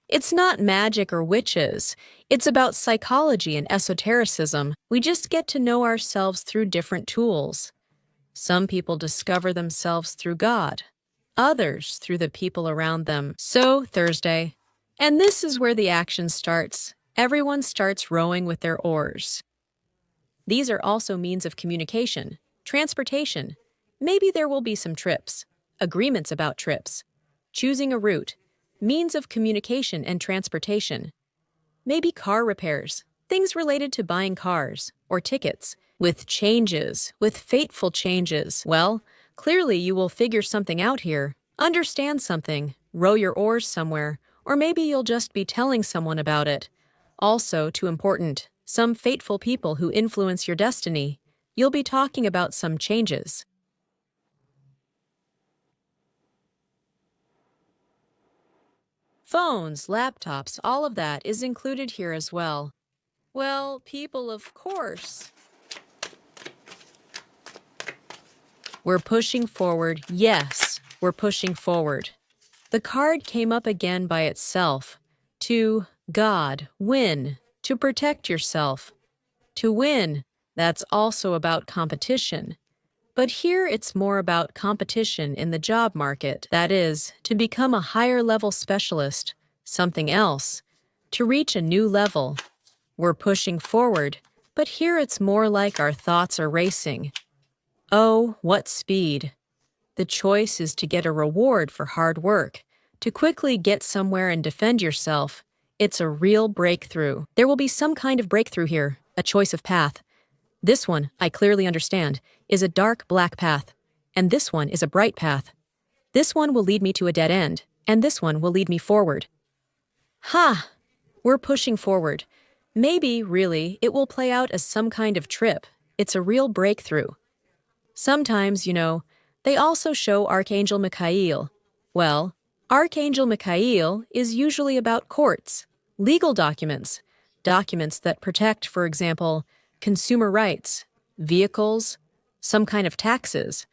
It's not magic or witches. It's about psychology and esotericism. We just get to know ourselves through different tools. Some people discover themselves through God, others through the people around them. So, Thursday. And this is where the action starts. Everyone starts rowing with their oars. These are also means of communication, transportation. Maybe there will be some trips, agreements about trips, choosing a route, means of communication and transportation. Maybe car repairs, things related to buying cars or tickets. With changes, with fateful changes. Well, clearly you will figure something out here, understand something, row your oars somewhere, or maybe you'll just be telling someone about it. Also, too important, some fateful people who influence your destiny. You'll be talking about some changes. Phones, laptops, all of that is included here as well. Well, people, of course. We're pushing forward. Yes, we're pushing forward. The card came up again by itself. To God, win, to protect yourself. To win, that's also about competition. But here it's more about competition in the job market. That is, to become a higher level specialist, something else, to reach a new level. We're pushing forward, but here it's more like our thoughts are racing. Oh, what speed! The choice is to get a reward for hard work, to quickly get somewhere and defend yourself. It's a real breakthrough. There will be some kind of breakthrough here, a choice of path. This one, I clearly understand, is a dark black path, and this one is a bright path. This one will lead me to a dead end, and this one will lead me forward. Ha! We're pushing forward. Maybe, really, it will play out as some kind of trip. It's a real breakthrough. Sometimes, they also show Archangel Michael. Well, Archangel Michael is usually about courts, legal documents, documents that protect, for example, consumer rights, vehicles, some kind of taxes.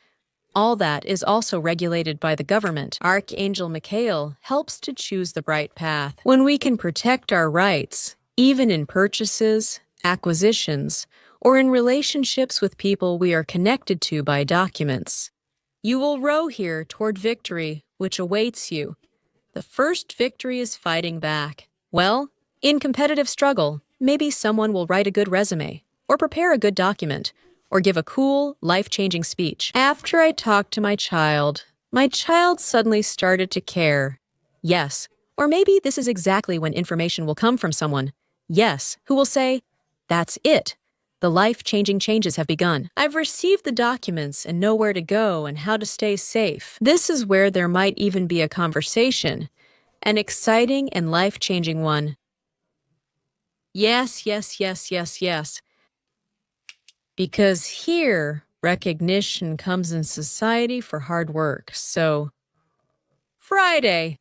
All that is also regulated by the government. Archangel Michael helps to choose the bright path. When we can protect our rights, even in purchases, acquisitions, or in relationships with people we are connected to by documents. You will row here toward victory, which awaits you. The first victory is fighting back. Well, in competitive struggle, maybe someone will write a good resume, or prepare a good document, or give a cool, life-changing speech. After I talked to my child suddenly started to care. Yes, or maybe this is exactly when information will come from someone. Yes, who will say, "That's it. The life-changing changes have begun. I've received the documents and know where to go and how to stay safe." This is where there might even be a conversation, an exciting and life-changing one. Yes, yes, yes, yes, yes. Because here, recognition comes in society for hard work. So, Friday.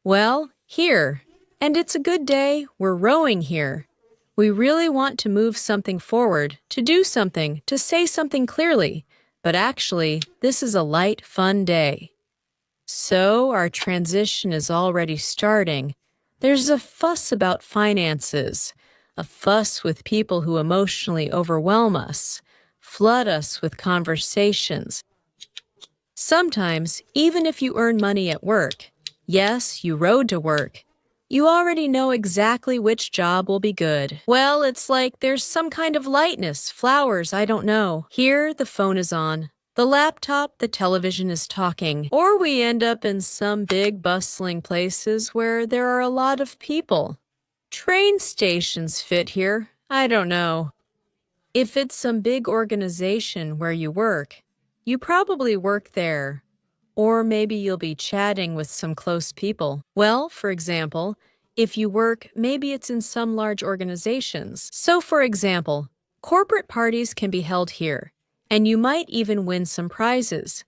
Well, here. And it's a good day. We're rowing here. We really want to move something forward, to do something, to say something clearly. But actually, this is a light, fun day. So, our transition is already starting. There's a fuss about finances, a fuss with people who emotionally overwhelm us, flood us with conversations. Sometimes, even if you earn money at work, yes, you rode to work, you already know exactly which job will be good. Well, it's like there's some kind of lightness, flowers, I don't know. Here, the phone is on. The laptop, the television is talking. Or we end up in some big bustling places where there are a lot of people. Train stations fit here. I don't know. If it's some big organization where you work, you probably work there. Or maybe you'll be chatting with some close people. Well, for example, if you work, maybe it's in some large organizations. So, for example, corporate parties can be held here, and you might even win some prizes.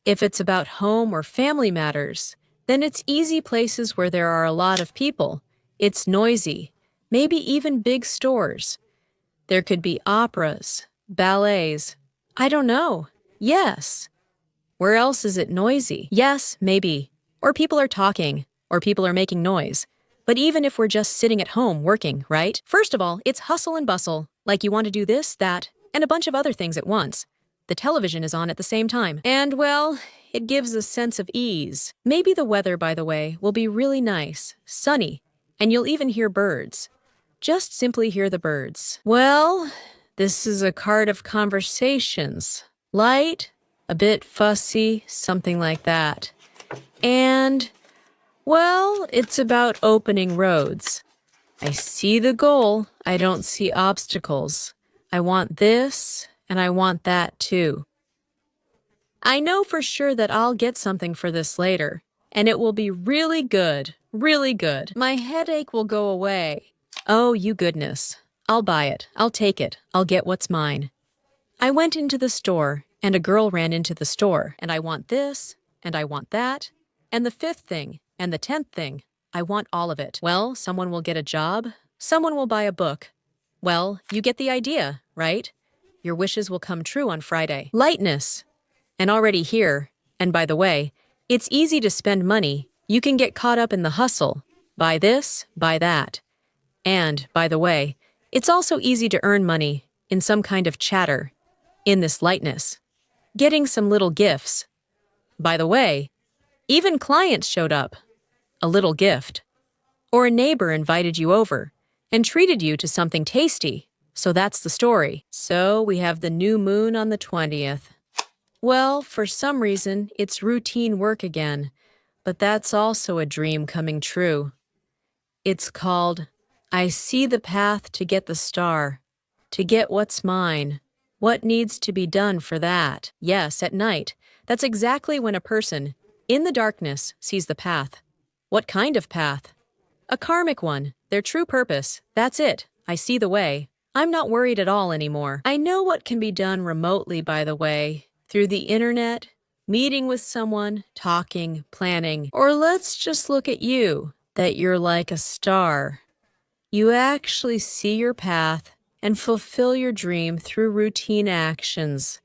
If it's about home or family matters, then it's easy places where there are a lot of people. It's noisy, maybe even big stores. There could be operas, ballets. I don't know. Yes. Where else is it noisy? Yes, maybe. Or people are talking, or people are making noise. But even if we're just sitting at home working, right? First of all, it's hustle and bustle, like you want to do this, that, and a bunch of other things at once. The television is on at the same time. And, well, it gives a sense of ease. Maybe the weather, by the way, will be really nice, sunny, and you'll even hear birds. Just simply hear the birds. Well, this is a card of conversations. Light, a bit fussy, something like that. And, well, it's about opening roads. I see the goal. I don't see obstacles. I want this, and I want that too. I know for sure that I'll get something for this later, and it will be really good, really good. My headache will go away. Oh, you goodness. I'll buy it. I'll take it. I'll get what's mine. I went into the store, and a girl ran into the store, and I want this, and I want that. And the fifth thing, and the 10th thing. I want all of it. Well, someone will get a job. Someone will buy a book. Well, you get the idea, right? Your wishes will come true on Friday. Lightness. And already here, and by the way, it's easy to spend money. You can get caught up in the hustle. Buy this, buy that. And, by the way, it's also easy to earn money in some kind of chatter, in this lightness. Getting some little gifts. By the way, even clients showed up. A little gift. Or a neighbor invited you over and treated you to something tasty. So that's the story. So we have the new moon on the 20th. Well, for some reason, it's routine work again, but that's also a dream coming true. It's called, I see the path to get the star, to get what's mine. What needs to be done for that? Yes, at night. That's exactly when a person, in the darkness, sees the path. What kind of path? A karmic one, their true purpose. That's it. I see the way. I'm not worried at all anymore. I know what can be done remotely, by the way. Through the internet, meeting with someone, talking, planning. Or let's just look at you, that you're like a star. You actually see your path and fulfill your dream through routine actions.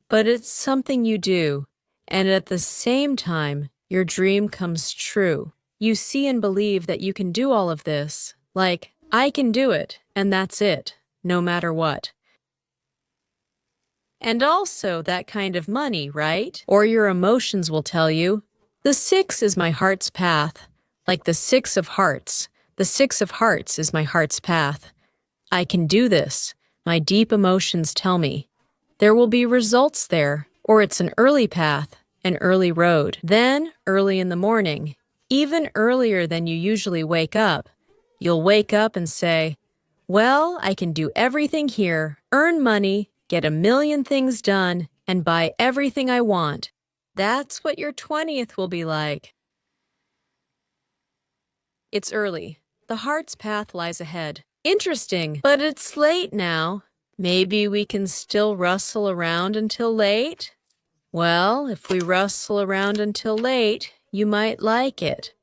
But it's something you do, and at the same time, your dream comes true. You see and believe that you can do all of this. Like, I can do it, and that's it, no matter what. And also that kind of money, right? Or your emotions will tell you. The 6 is my heart's path, like the 6 of hearts. The 6 of hearts is my heart's path. I can do this. My deep emotions tell me. There will be results there, or it's an early path, an early road. Then, early in the morning, even earlier than you usually wake up, you'll wake up and say, well, I can do everything here, earn money, get a million things done, and buy everything I want. That's what your 20th will be like. It's early. The heart's path lies ahead. Interesting, but it's late now. Maybe we can still rustle around until late? Well, if we rustle around until late, you might like it.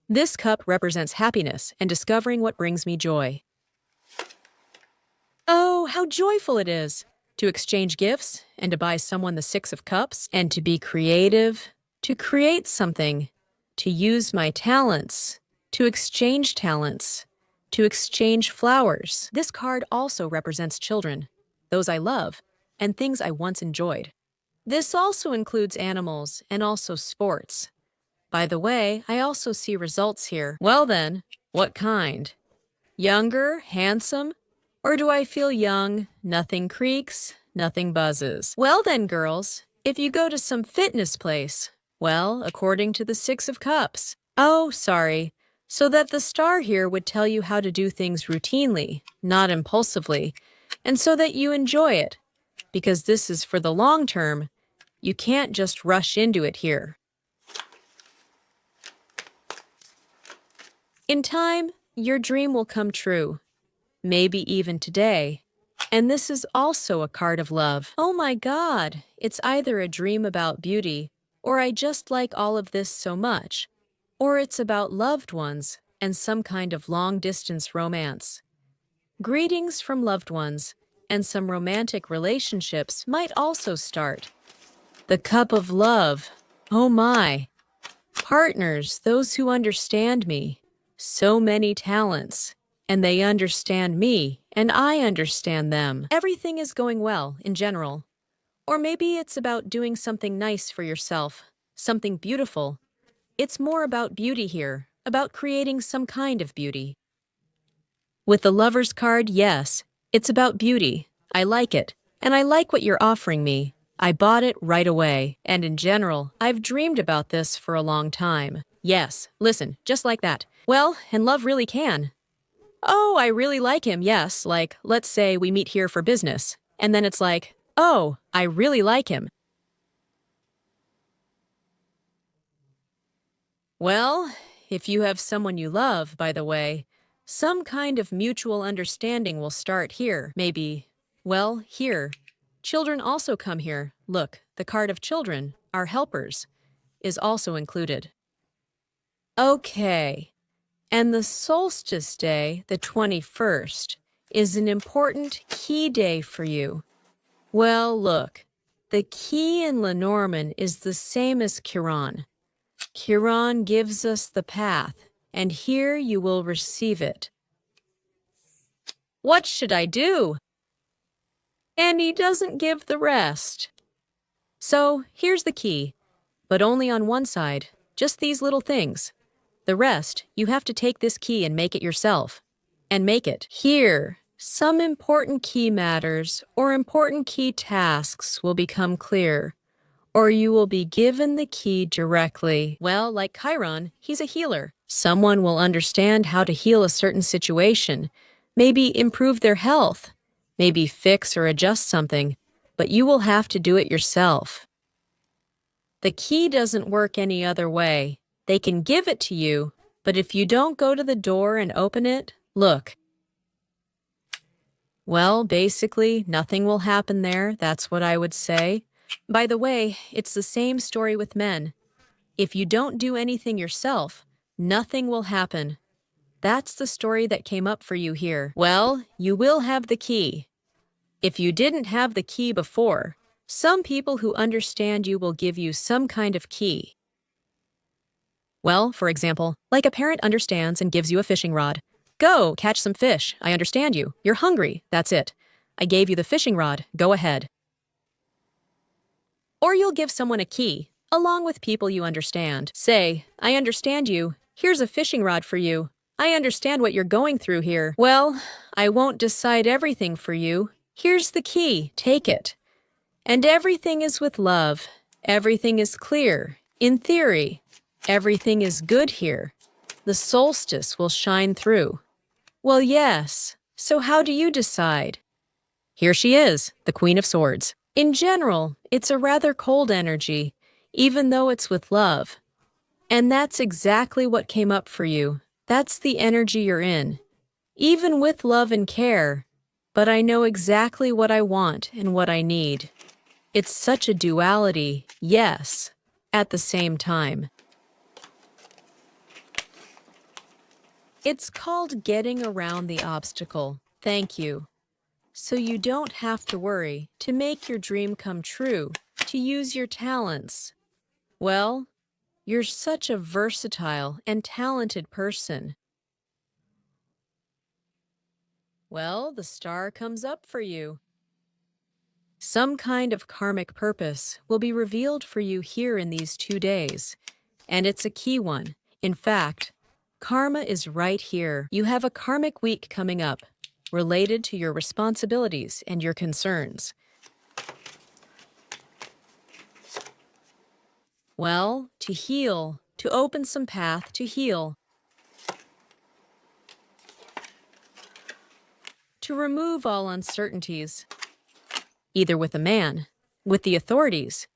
This cup represents happiness and discovering what brings me joy. Oh, how joyful it is to exchange gifts and to buy someone the 6 of cups and to be creative, to create something, to use my talents, to exchange flowers. This card also represents children, those I love, and things I once enjoyed. This also includes animals and also sports. By the way, I also see results here. Well then, what kind? Younger, handsome? Or do I feel young, nothing creaks, nothing buzzes? Well then, girls, if you go to some fitness place, well, according to the 6 of cups. Oh, sorry. So that the star here would tell you how to do things routinely, not impulsively, and so that you enjoy it. Because this is for the long term, you can't just rush into it here. In time, your dream will come true. Maybe even today. And this is also a card of love. Oh my God, it's either a dream about beauty, or I just like all of this so much, or it's about loved ones and some kind of long-distance romance. Greetings from loved ones, and some romantic relationships might also start. The cup of love. Oh my. Partners, those who understand me. So many talents. And they understand me, and I understand them. Everything is going well, in general. Or maybe it's about doing something nice for yourself, something beautiful. It's more about beauty here, about creating some kind of beauty. With the Lover's card, yes, it's about beauty. I like it, and I like what you're offering me. I bought it right away, and in general, I've dreamed about this for a long time. Yes, listen, just like that. Well, and love really can. Oh, I really like him, yes, like, let's say we meet here for business, and then it's like, oh, I really like him. Well, if you have someone you love, by the way, some kind of mutual understanding will start here, maybe. Well, here. Children also come here. Look, the card of children, our helpers. is also included. Okay, and the solstice day, the 21st, is an important key day for you. Well, look, the key in Lenormand is the same as Chiron. Chiron gives us the path, and here you will receive it. What should I do? And he doesn't give the rest. So here's the key, but only on one side, just these little things. The rest, you have to take this key and make it yourself. And make it. Here, some important key matters or important key tasks will become clear, or you will be given the key directly. Well, like Chiron, he's a healer. Someone will understand how to heal a certain situation, maybe improve their health, maybe fix or adjust something, but you will have to do it yourself. The key doesn't work any other way. They can give it to you, but if you don't go to the door and open it, look. Well, basically, nothing will happen there, that's what I would say. By the way, it's the same story with men. If you don't do anything yourself, nothing will happen. That's the story that came up for you here. Well, you will have the key. If you didn't have the key before, some people who understand you will give you some kind of key. Well, for example, like a parent understands and gives you a fishing rod. Go, catch some fish. I understand you. You're hungry. That's it. I gave you the fishing rod. Go ahead. Or you'll give someone a key, along with people you understand. Say, I understand you. Here's a fishing rod for you. I understand what you're going through here. Well, I won't decide everything for you. Here's the key. Take it. And everything is with love. Everything is clear. In theory, everything is good here. The solstice will shine through. Well, yes. So how do you decide? Here she is, the Queen of Swords. In general, it's a rather cold energy, even though it's with love. And that's exactly what came up for you. That's the energy you're in. Even with love and care. But I know exactly what I want and what I need. It's such a duality, yes, at the same time. It's called getting around the obstacle. Thank you. So you don't have to worry, to make your dream come true, to use your talents. Well, you're such a versatile and talented person. Well, the star comes up for you. Some kind of karmic purpose will be revealed for you here in these 2 days, and it's a key one. In fact, karma is right here. You have a karmic week coming up, related to your responsibilities and your concerns. Well, to heal, to open some path to heal. To remove all uncertainties. Either with a man, with the authorities,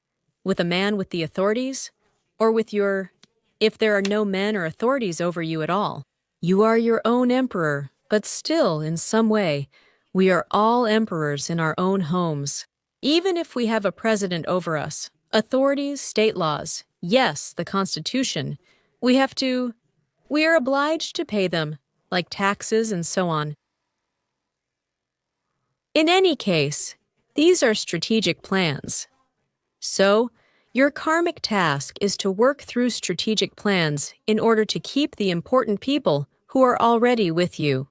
with a man with the authorities, or with your, if there are no men or authorities over you at all. You are your own emperor, but still, in some way, we are all emperors in our own homes. Even if we have a president over us, authorities, state laws, yes, the Constitution, we are obliged to pay them, like taxes and so on. In any case, these are strategic plans. So, your karmic task is to work through strategic plans in order to keep the important people who are already with you.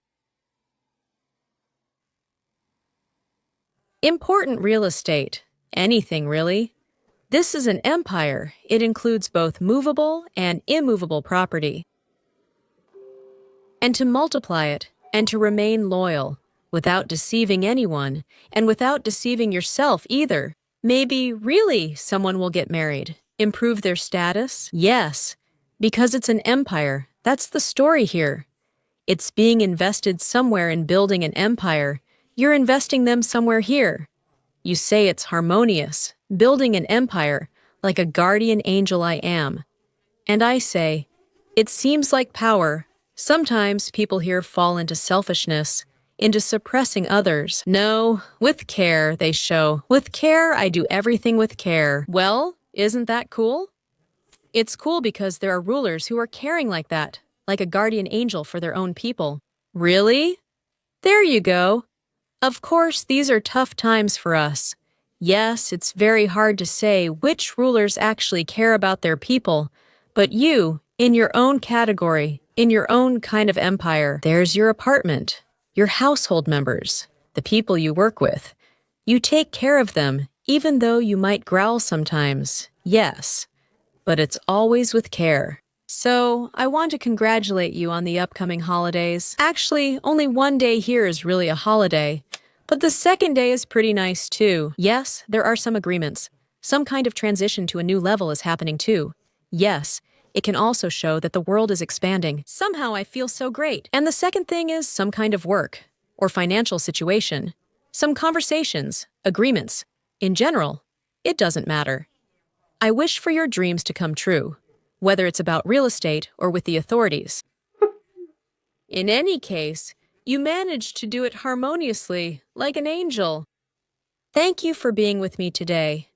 Important real estate. Anything, really. This is an empire. It includes both movable and immovable property. And to multiply it, and to remain loyal, without deceiving anyone, and without deceiving yourself either. Maybe, really, someone will get married, improve their status? Yes, because it's an empire. That's the story here. It's being invested somewhere in building an empire. You're investing them somewhere here. You say it's harmonious, building an empire, like a guardian angel I am. And I say, it seems like power. Sometimes people here fall into selfishness, into suppressing others. No, with care, they show. With care, I do everything with care. Well, isn't that cool? It's cool because there are rulers who are caring like that, like a guardian angel for their own people. Really? There you go. Of course, these are tough times for us. Yes, it's very hard to say which rulers actually care about their people, but you, in your own category, in your own kind of empire, there's your apartment, your household members, the people you work with. You take care of them, even though you might growl sometimes, yes, but it's always with care. So, I want to congratulate you on the upcoming holidays. Actually, only one day here is really a holiday, but the second day is pretty nice too. Yes, there are some agreements. Some kind of transition to a new level is happening too. Yes, it can also show that the world is expanding. Somehow I feel so great. And the second thing is some kind of work or financial situation. Some conversations, agreements. In general, it doesn't matter. I wish for your dreams to come true, whether it's about real estate or with the authorities. In any case, you managed to do it harmoniously, like an angel. Thank you for being with me today.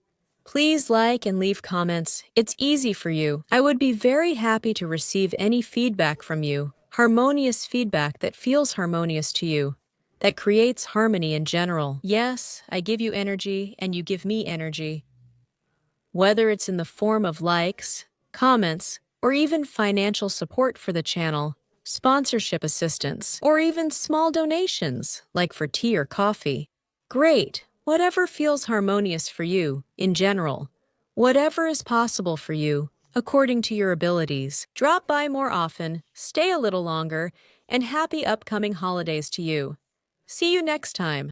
Please like and leave comments. It's easy for you. I would be very happy to receive any feedback from you. Harmonious feedback that feels harmonious to you, that creates harmony in general. Yes, I give you energy and you give me energy. Whether it's in the form of likes, comments, or even financial support for the channel, sponsorship assistance, or even small donations, like for tea or coffee. Great! Whatever feels harmonious for you, in general. Whatever is possible for you, according to your abilities. Drop by more often, stay a little longer, and happy upcoming holidays to you. See you next time.